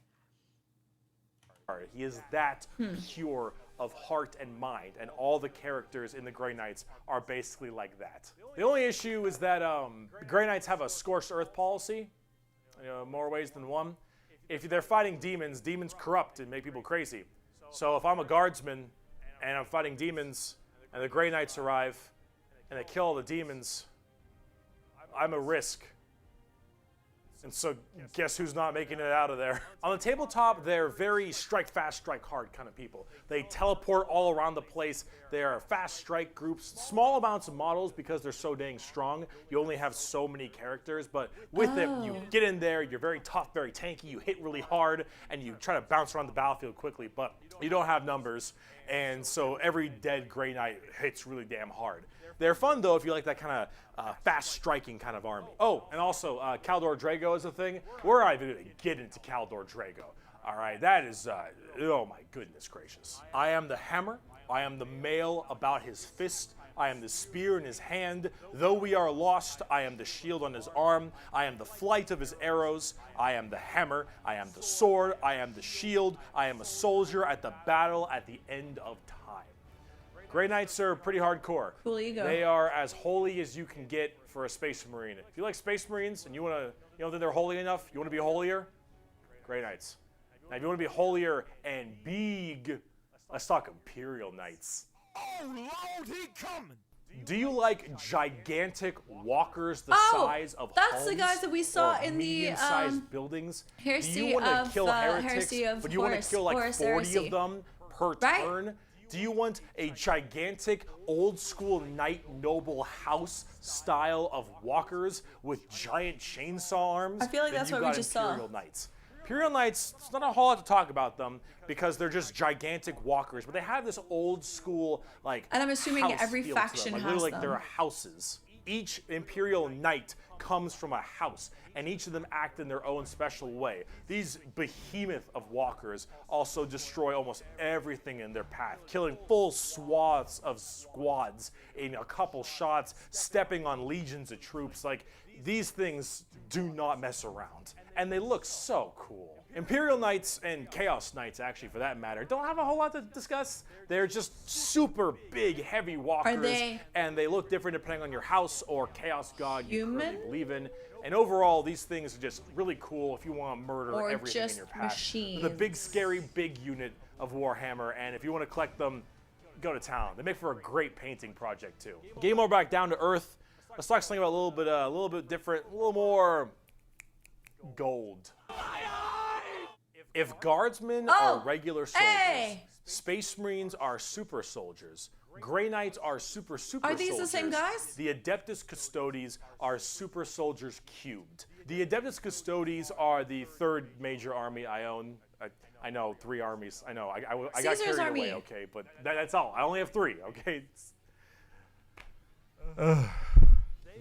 He is that pure of heart and mind, and all the characters in the Grey Knights are basically like that. The only issue is that Grey Knights have a scorched earth policy, more ways than one. If they're fighting demons, demons corrupt and make people crazy. So if I'm a guardsman and I'm fighting demons and the Grey Knights arrive and they kill all the demons, I'm a risk. And so guess who's not making it out of there? On the tabletop, they're very strike fast, strike hard kind of people. They teleport all around the place. They are fast strike groups, small amounts of models because they're so dang strong. You only have so many characters, but with it, you get in there, you're very tough, very tanky, you hit really hard, and you try to bounce around the battlefield quickly, but you don't have numbers, and so every dead Grey Knight hits really damn hard. They're fun, though, if you like that kind of fast-striking kind of army. Oh, and also, Caldor Drago is a thing. We're not even going to get into Caldor Drago. All right, that is, oh my goodness gracious. I am the hammer. I am the mail about his fist. I am the spear in his hand. Though we are lost, I am the shield on his arm. I am the flight of his arrows. I am the hammer. I am the sword. I am the shield. I am a soldier at the battle at the end of time. Grey Knights are pretty hardcore. Cool ego. They are as holy as you can get for a Space Marine. If you like Space Marines and you don't think they're holy enough, you want to be holier, Grey Knights. Now, if you want to be holier and big, let's talk Imperial Knights. Oh, Lord, he coming! Do you like gigantic walkers the size of that's homes the guys that we saw or in the medium-sized buildings? Heresy Do you want to of, kill heretics, Heresy of but you want to Horus, kill like Horus 40 Heresy. of them per Right. turn? Do you want a gigantic, old-school knight noble house style of walkers with giant chainsaw arms? I feel like Then that's you what we got just saw. Imperial Knights. Imperial Knights, it's not a whole lot to talk about them because they're just gigantic walkers, but they have this old school like. And I'm assuming house every feel to them. faction like, has literally, them. Like they're houses. Each Imperial Knight comes from a house, and each of them act in their own special way. These behemoth of walkers also destroy almost everything in their path, killing full swaths of squads in a couple shots, stepping on legions of troops. Like, these things do not mess around, and they look so cool. Imperial Knights and Chaos Knights, actually, for that matter, don't have a whole lot to discuss. They're just super big, heavy walkers, and they look different depending on your house or Chaos God you currently believe in. And overall, these things are just really cool if you want to murder Or everything just in your path. machines. The big, scary, big unit of Warhammer, and if you want to collect them, go to town. They make for a great painting project, too. Game over back down to Earth. Let's talk something about a little bit different, a little more gold. If guardsmen are regular soldiers, Space Marines are super soldiers. Grey Knights are super Are these soldiers. the same guys? The Adeptus Custodes are super soldiers cubed. The Adeptus Custodes are the third major army I own. I know, 3 armies. I know, I got Caesar's carried army. away, okay, but that's all. I only have 3, okay?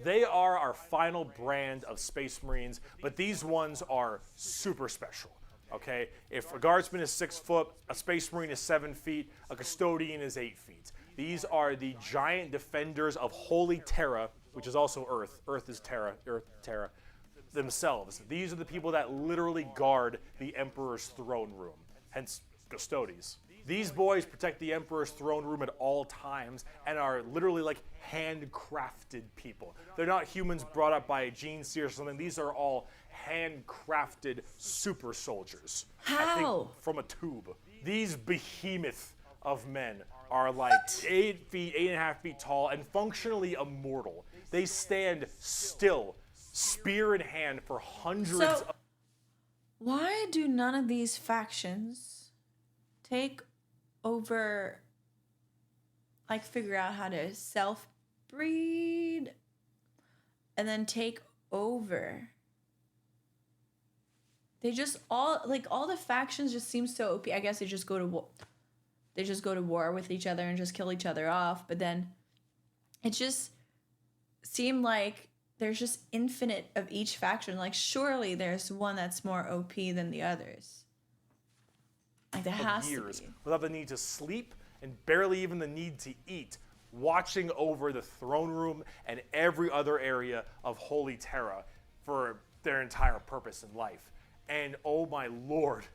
They are our final brand of Space Marines, but these ones are super special. Okay, if a guardsman is 6 foot, a Space Marine is 7 feet, a custodian is 8 feet. These are the giant defenders of Holy Terra, which is also Earth. Earth is Terra, Terra, themselves. These are the people that literally guard the Emperor's throne room, hence custodies. These boys protect the Emperor's throne room at all times and are literally like handcrafted people. They're not humans brought up by a gene seer or something. These are all handcrafted super soldiers. I think from a tube. These behemoth of men are like 8 feet, 8.5 feet tall, and functionally immortal. They stand still, spear in hand, for hundreds of... Why do none of these factions take over, like, figure out how to self-breed and then take over? They just all the factions just seem so OP. I guess they just go to war. They just go to war with each other and just kill each other off. But then it just seemed like there's just infinite of each faction. Like, surely there's one that's more OP than the others. Like, there has years to be. without the need to sleep and barely even the need to eat, watching over the throne room and every other area of Holy Terra for their entire purpose in life. And oh my lord,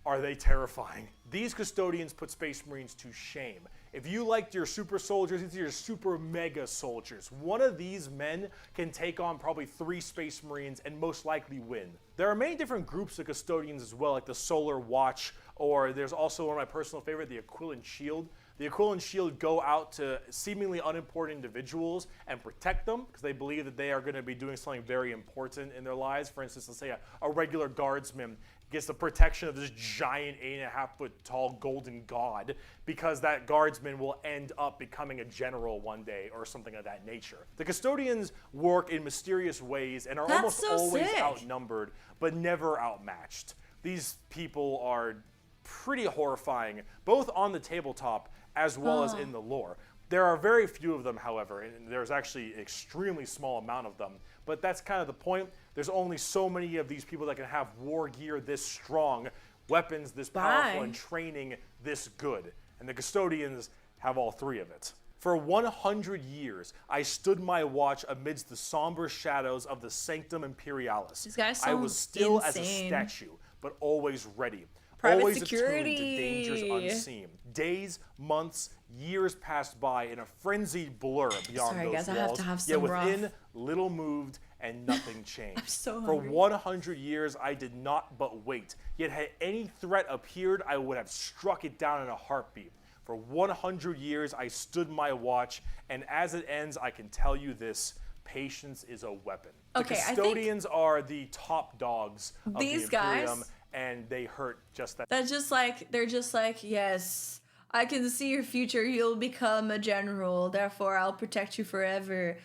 are they terrifying. These custodians put Space Marines to shame. If you liked your super soldiers, these are your super mega soldiers. One of these men can take on probably 3 Space Marines and most likely win. There are many different groups of custodians as well, like the Solar Watch, or there's also one of my personal favorite, the Aquilan Shield. The Aquilan Shield go out to seemingly unimportant individuals and protect them because they believe that they are going to be doing something very important in their lives. For instance, let's say a regular guardsman gets the protection of this giant 8.5 foot tall golden god because that guardsman will end up becoming a general one day or something of that nature. The custodians work in mysterious ways and are almost always outnumbered but never outmatched. These people are pretty horrifying, both on the tabletop as well as in the lore. There are very few of them, however, and there's actually an extremely small amount of them. But that's kind of the point. There's only so many of these people that can have war gear this strong, weapons this powerful, and training this good. And the custodians have all 3 of it. For 100 years, I stood my watch amidst the somber shadows of the Sanctum Imperialis. This guy I was still insane. as a statue, but always ready. Private always security. attuned to dangers unseen. Days, months, years passed by in a frenzied blur beyond Sorry, those guys, I walls. have to have Yet some within, broth. little moved and nothing changed. I'm so For hungry. 100 years, I did not but wait. Yet had any threat appeared, I would have struck it down in a heartbeat. For 100 years, I stood my watch, and as it ends, I can tell you this: patience is a weapon. Okay, the I think custodians are the top dogs of these the Imperium, guys- and they hurt just that. That's just like, they're just like, yes, I can see your future. You'll become a general. Therefore, I'll protect you forever.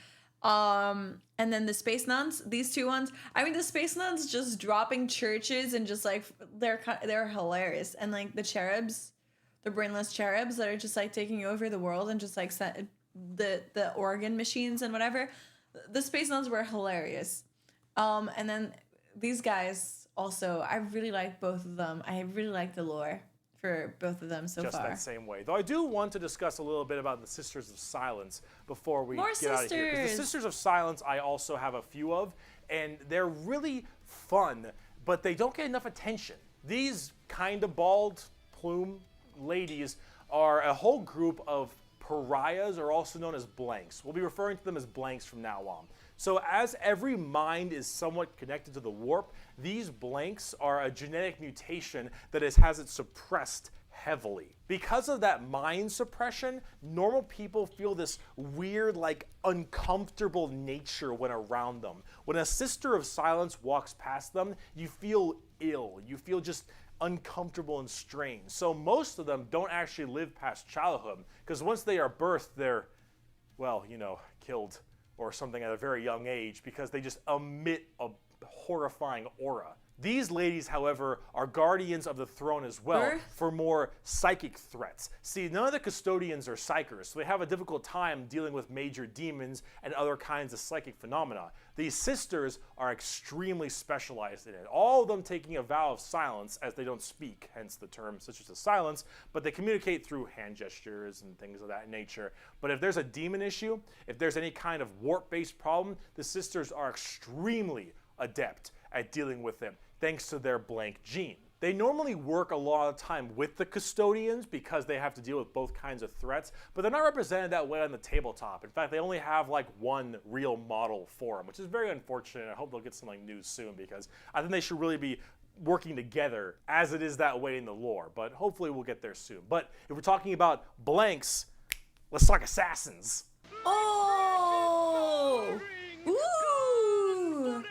And then the space nuns, these two ones. I mean, the space nuns just dropping churches and just like they're hilarious. And like the cherubs, the brainless cherubs that are just like taking over the world and just like the organ machines and whatever. The space nuns were hilarious. And then these guys also, I really like both of them. I really like the lore for both of them so Just far. that same way. Though I do want to discuss a little bit about the Sisters of Silence before we More get out of here. 'Cause the sisters. Sisters of Silence I also have a few of, and they're really fun, but they don't get enough attention. These kind of bald plume ladies are a whole group of pariahs, or also known as blanks. We'll be referring to them as blanks from now on. So as every mind is somewhat connected to the warp, these blanks are a genetic mutation that has it suppressed heavily. Because of that mind suppression, normal people feel this weird, like, uncomfortable nature when around them. When a Sister of Silence walks past them, you feel ill. You feel just uncomfortable and strange. So most of them don't actually live past childhood, because once they are birthed, they're, well, you know, killed or something at a very young age, because they just emit a horrifying aura. These ladies, however, are guardians of the throne as well Birth? for more psychic threats. See, none of the custodians are psychers, so they have a difficult time dealing with major demons and other kinds of psychic phenomena. These sisters are extremely specialized in it, all of them taking a vow of silence as they don't speak, hence the term Sisters of Silence, but they communicate through hand gestures and things of that nature. But if there's a demon issue, if there's any kind of warp-based problem, the sisters are extremely adept at dealing with them, thanks to their blank gene. They normally work a lot of time with the custodians because they have to deal with both kinds of threats, but they're not represented that way on the tabletop. In fact, they only have like one real model for them, which is very unfortunate. I hope they'll get something new soon, because I think they should really be working together as it is that way in the lore, but hopefully we'll get there soon. But if we're talking about blanks, let's talk assassins. Oh! Ooh!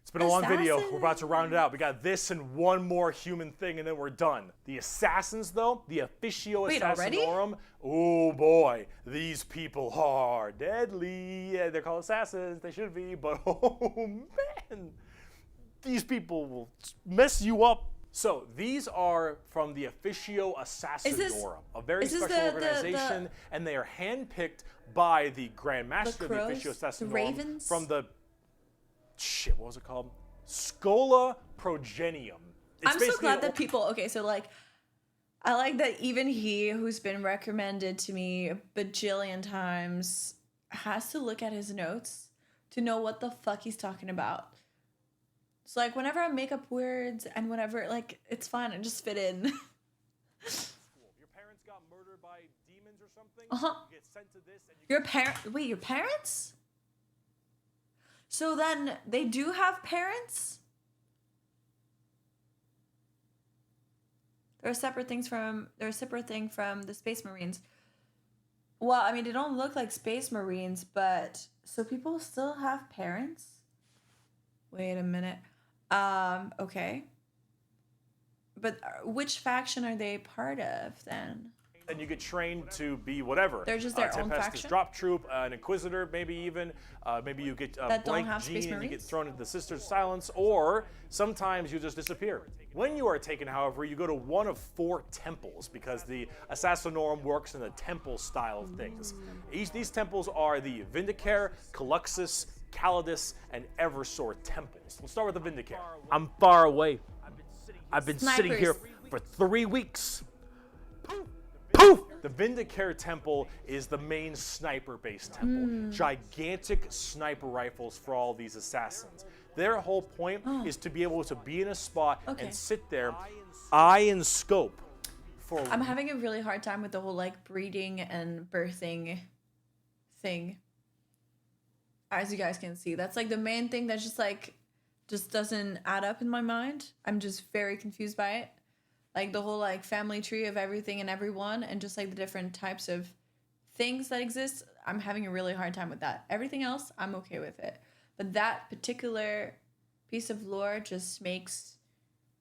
It's been a long video. Assassins. We're about to round it out. We got this and one more human thing, and then we're done. The assassins, though, the Officio Wait, already? Assassinorum. Oh boy, these people are deadly. Yeah, they're called assassins. They should be, but oh man, these people will mess you up. So these are from the Officio Assassinorum, a very is this special the organization, and they are handpicked by the Grand Master of the crows? Officio The Assassinorum ravens? from the what was it called? Scola Progenium. It's I'm so basically glad that people, okay, so like, I like that even he, who's been recommended to me a bajillion times, has to look at his notes to know what the fuck he's talking about. So like, whenever I make up words and whenever, like, it's fine, I just fit in. Your parents got murdered by demons or something? Uh-huh. You get sent to this and you Wait, your parents? So then they do have parents? They're a separate thing from the Space Marines. Well, I mean, they don't look like Space Marines, but so people still have parents? Wait a minute. Okay. But which faction are they part of then? and you get trained to be whatever. They're just their own Tempestus faction? Drop Troop, an Inquisitor, maybe even. Maybe you get a That don't blank have Space gene and you get Marines? thrown into the Sisters of Silence, or sometimes you just disappear. When you are taken, however, you go to one of 4 temples, because the Assassinorum works in the temple style of things. These temples are the Vindicare, Caluxus, Calidus, and Eversor temples. Let's start with the Vindicare. I'm far away. I've been sitting here Snipers. for 3 weeks. Poof! The Vindicare Temple is the main sniper-based temple. Gigantic sniper rifles for all these assassins. Their whole point is to be able to be in a spot Okay. and sit there, eye and scope for. I'm having a really hard time with the whole like breeding and birthing thing. As you guys can see, that's like the main thing that just doesn't add up in my mind. I'm just very confused by it. Like the whole like family tree of everything and everyone, and just like the different types of things that exist. I'm having a really hard time with that. Everything else, I'm okay with it. But that particular piece of lore just makes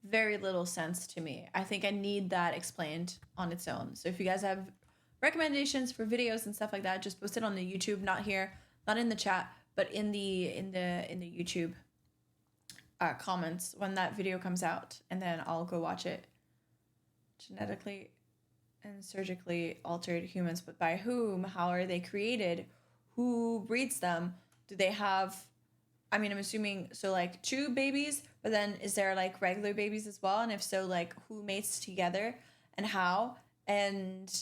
very little sense to me. I think I need that explained on its own. So if you guys have recommendations for videos and stuff like that, just post it on the YouTube, not here, not in the chat, but in the YouTube comments when that video comes out, and then I'll go watch it. Genetically and surgically altered humans, but by whom? How are they created? Who breeds them? Do they have, I mean, I'm assuming, so like two babies, but then is there like regular babies as well? And if so, like who mates together and how? And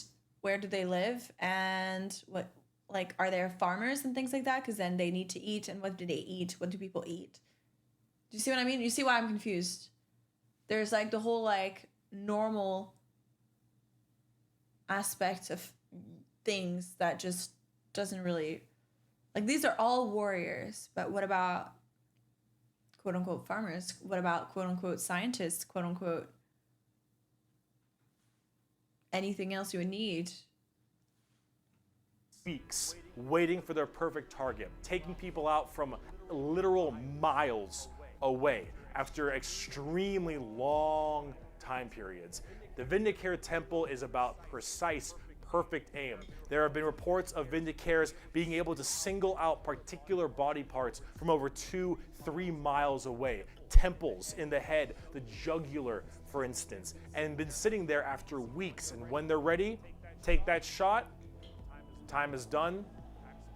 where do they live? And what, like, are there farmers and things like that? Because then they need to eat, and what do they eat? What do people eat? Do you see what I mean? You see why I'm confused? There's like the whole like normal aspect of things that just doesn't really, like, these are all warriors, but what about quote unquote farmers? What about quote unquote scientists, quote unquote anything else you would need? Weeks waiting for their perfect target, taking people out from literal miles away after extremely long time periods. The Vindicare Temple is about precise, perfect aim. There have been reports of Vindicares being able to single out particular body parts from over 2-3 miles away. Temples in the head, the jugular, for instance, and been sitting there after weeks. And when they're ready, take that shot, time is done,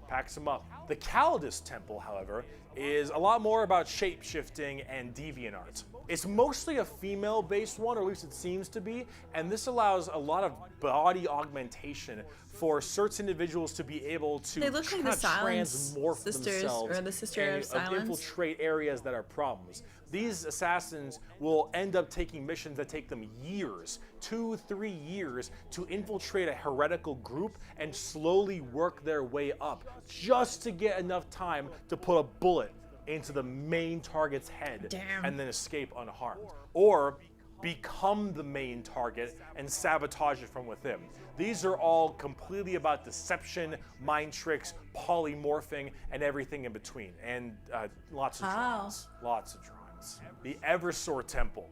packs them up. The Calidus Temple, however, is a lot more about shape-shifting and deviant art. It's mostly a female-based one, or at least it seems to be, and this allows a lot of body augmentation for certain individuals to be able to They look like the Silence transmorph sisters, themselves or the Sister and of Silence. infiltrate areas that are problems. These assassins will end up taking missions that take them years, 2-3 years, to infiltrate a heretical group and slowly work their way up, just to get enough time to put a bullet into the main target's head. Damn. And then escape unharmed. Or become the main target and sabotage it from within. These are all completely about deception, mind tricks, polymorphing, and everything in between. And lots of drawings. Lots of drawings. The Eversor Temple.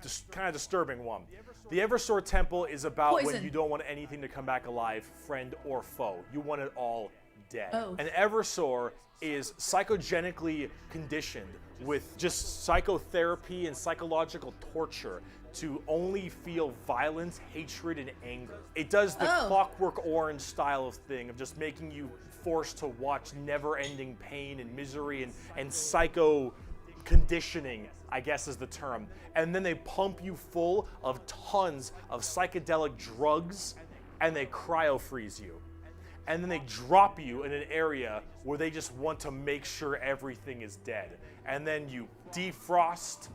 Just kind of disturbing one. The Eversor Temple is about when you don't want anything to come back alive, friend or foe. You want it all dead. Oh. An Eversor is psychogenically conditioned with just psychotherapy and psychological torture to only feel violence, hatred, and anger. It does the Clockwork Orange style of thing of just making you forced to watch never-ending pain and misery and psycho conditioning, I guess is the term. And then they pump you full of tons of psychedelic drugs and they cryo-freeze you. And then they drop you in an area where they just want to make sure everything is dead. And then you defrost,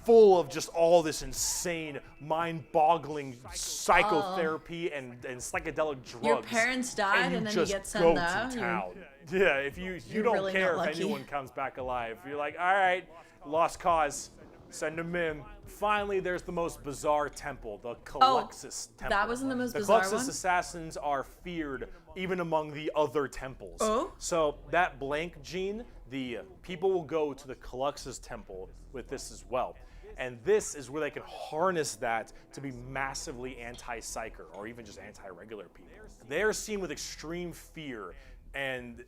full of just all this insane, mind-boggling psychotherapy and psychedelic drugs. Your parents died and then you get sent out. Yeah, if you don't really care not if lucky. anyone comes back alive. You're like, all right, lost cause. Send them in. Finally, there's the most bizarre temple, the Caluxus Temple. That wasn't the most bizarre Caluxus one? assassins are feared even among the other temples. Oh? So that blank gene, the people will go to the Caluxus Temple with this as well. And this is where they can harness that to be massively anti-psyker or even just anti-regular people. They are seen with extreme fear and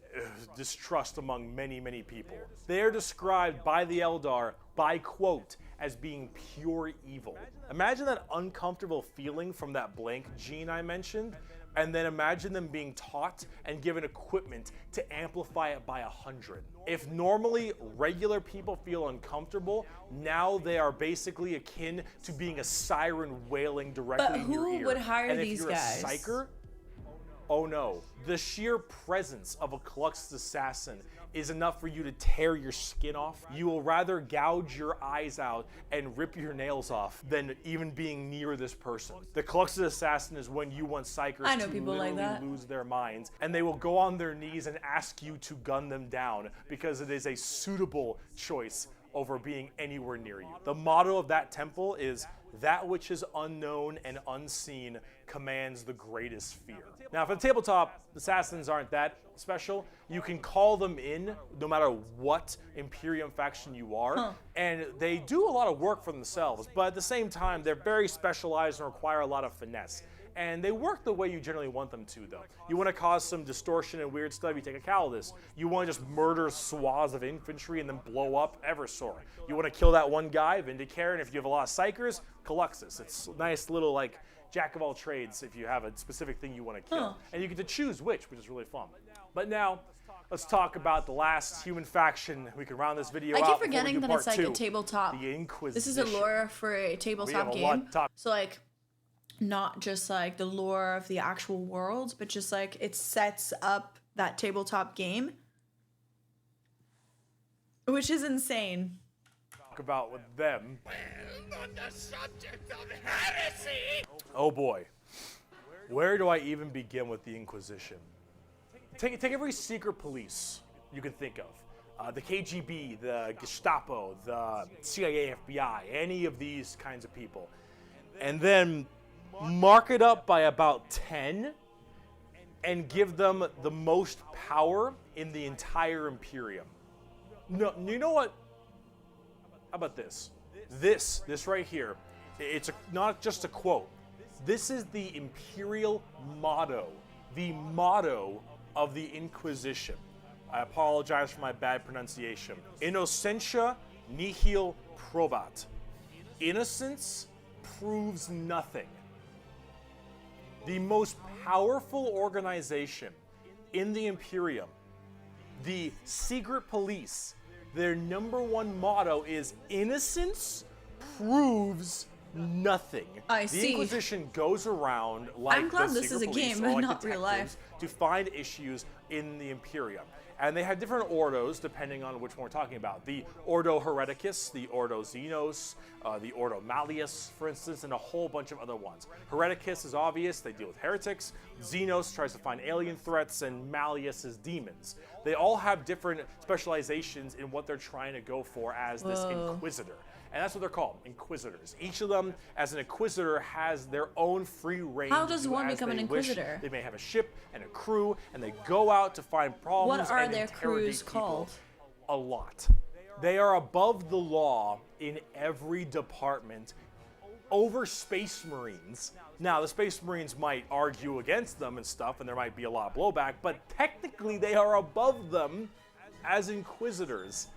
distrust among many, many people. They are described by the Eldar by quote as being pure evil. Imagine that uncomfortable feeling from that blank gene I mentioned, and then imagine them being taught and given equipment to amplify it by 100. If normally regular people feel uncomfortable, now they are basically akin to being a siren wailing directly But in your who ear. would hire and these if you're guys? a psyker, Oh no, the sheer presence of a Caluxus assassin is enough for you to tear your skin off. You will rather gouge your eyes out and rip your nails off than even being near this person. The Caluxus assassin is when you want psychers I know to people like literally that. lose their minds, and they will go on their knees and ask you to gun them down because it is a suitable choice over being anywhere near you. The motto of that temple is, "That which is unknown and unseen commands the greatest fear." Now, for the tabletop, assassins aren't that special. You can call them in no matter what Imperium faction you are, and they do a lot of work for themselves, but at the same time, they're very specialized and require a lot of finesse. And they work the way you generally want them to, though. You want to cause some distortion and weird stuff, you take a Calidus. You want to just murder swaths of infantry and then blow up Eversor. You want to kill that one guy, Vindicare, and if you have a lot of Psychers, Caluxus. It's a nice little, like, jack of all trades if you have a specific thing you want to kill. And you get to choose which is really fun. But now, let's talk about the last human faction. We can round this video I out keep before we forgetting do that part it's like two. a tabletop. The Inquisition. This is a lore for a We have tabletop a lot game. to talk. So like, not just like the lore of the actual world, but just like it sets up that tabletop game, which is insane. Talk about with them. On the subject of heresy! Oh boy. Where do I even begin with the Inquisition? Take every secret police you can think of. The KGB, the Gestapo, the CIA, FBI, any of these kinds of people. And then mark it up by about 10 and give them the most power in the entire Imperium. No, you know what? How about this? This right here, it's not just a quote. This is the imperial motto, the motto of the Inquisition. I apologize for my bad pronunciation. Innocentia nihil probat. Innocence proves nothing. The most powerful organization in the Imperium, the secret police, their number one motto is innocence proves nothing. I The see. Inquisition goes around like I'm glad the this secret is a police, game or and like not real life. detectives, to find issues in the Imperium. And they have different ordos depending on which one we're talking about. The Ordo Hereticus, the Ordo Xenos, the Ordo Malleus, for instance, and a whole bunch of other ones. Hereticus is obvious, they deal with heretics. Xenos tries to find alien threats, and Malleus is demons. They all have different specializations in what they're trying to go for as this Inquisitor. And that's what they're called, Inquisitors. Each of them, as an Inquisitor, has their own free reign. How does to do one as become an they wish. Inquisitor? They may have a ship and a crew, and they go out to find problems. What are and their interrogate crews people. called? A lot. They are above the law in every department over Space Marines. Now, the Space Marines might argue against them and stuff, and there might be a lot of blowback, but technically they are above them as Inquisitors.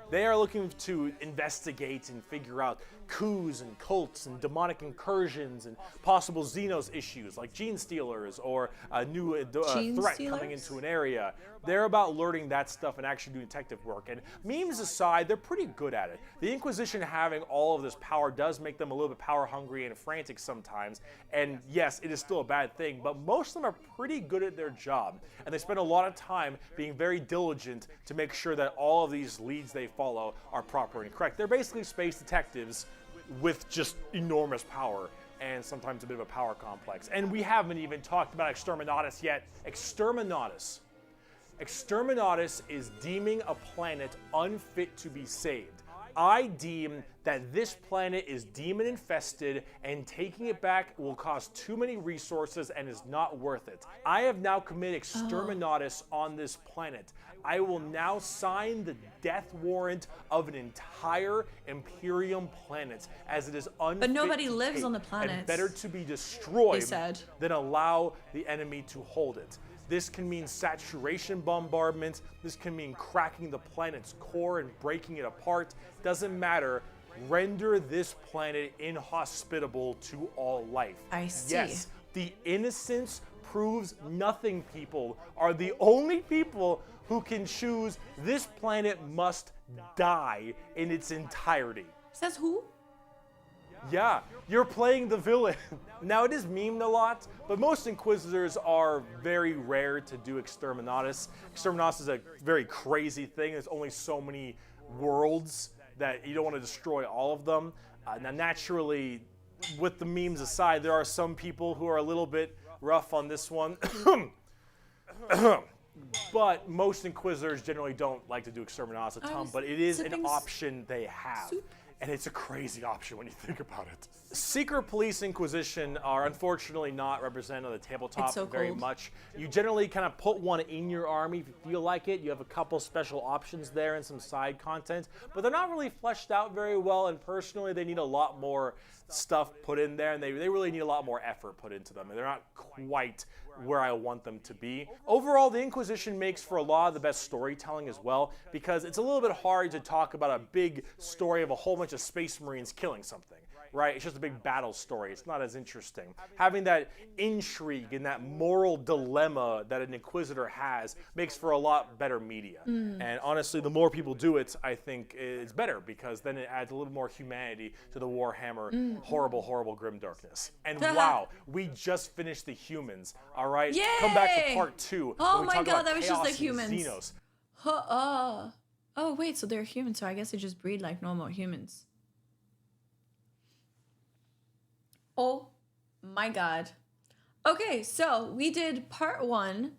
They are looking to investigate and figure out coups and cults and demonic incursions and possible Xenos issues like gene stealers or a new threat coming into an area. They're about learning that stuff and actually doing detective work. And memes aside, they're pretty good at it. The Inquisition having all of this power does make them a little bit power hungry and frantic sometimes. And yes, it is still a bad thing, but most of them are pretty good at their job. And they spend a lot of time being very diligent to make sure that all of these leads they follow are proper and correct. They're basically space detectives with just enormous power and sometimes a bit of a power complex. And we haven't even talked about Exterminatus yet. Exterminatus is deeming a planet unfit to be saved. I deem that this planet is demon infested and taking it back will cost too many resources and is not worth it. I have now committed Exterminatus on this planet. I will now sign the death warrant of an entire Imperium planet as it is unfit But nobody to lives take on the planet, and better to be destroyed they said. than allow the enemy to hold it. This can mean saturation bombardment. This can mean cracking the planet's core and breaking it apart. Doesn't matter. Render this planet inhospitable to all life. I see. Yes, the innocence proves nothing people are the only people who can choose this planet must die in its entirety. Says who? Yeah, you're playing the villain. Now, it is memed a lot, but most Inquisitors are very rare to do Exterminatus. Exterminatus is a very crazy thing. There's only so many worlds that you don't want to destroy all of them. Now, naturally, with the memes aside, there are some people who are a little bit rough on this one. But most Inquisitors generally don't like to do Exterminatus a ton, but it is an option they have. And it's a crazy option when you think about it. Secret Police Inquisition are unfortunately not represented on the tabletop very much. You generally kind of put one in your army if you feel like it. You have a couple special options there and some side content, but they're not really fleshed out very well, and personally they need a lot more stuff put in there, and they really need a lot more effort put into them, and they're not quite where I want them to be. Overall, the Inquisition makes for a lot of the best storytelling as well, because it's a little bit hard to talk about a big story of a whole bunch of Space Marines killing something, right? It's just a big battle story. It's not as interesting. Having that intrigue and that moral dilemma that an Inquisitor has makes for a lot better media. And honestly, the more people do it, I think it's better, because then it adds a little more humanity to the Warhammer horrible, horrible grim darkness. And wow, we just finished the humans, all right? Yay! Come back for part 2. Oh my god, that was just the Chaos humans. and Xenos. Oh wait, so they're humans, so I guess they just breed like normal humans. Oh my god. Okay, so we did part 1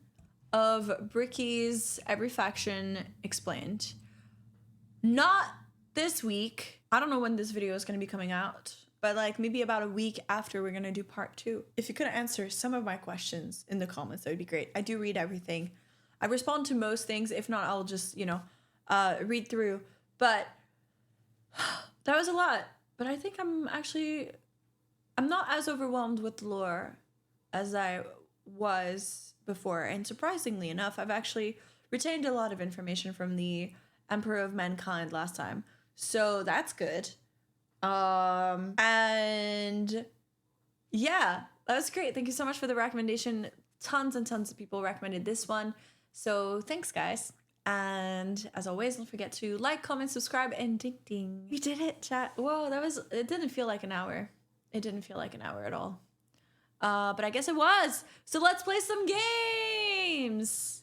of Bricky's Every Faction Explained. Not this week. I don't know when this video is going to be coming out, but like maybe about a week after we're going to do part 2. If you could answer some of my questions in the comments, that would be great. I do read everything. I respond to most things. If not, I'll just, read through. But that was a lot. But I think I'm not as overwhelmed with the lore as I was before. And surprisingly enough, I've actually retained a lot of information from the Emperor of Mankind last time. So that's good. And yeah, that was great. Thank you so much for the recommendation. Tons and tons of people recommended this one. So thanks, guys. And as always, don't forget to like, comment, subscribe, and ding ding. We did it, chat. Whoa, it didn't feel like an hour. It didn't feel like an hour at all. But I guess it was. So let's play some games.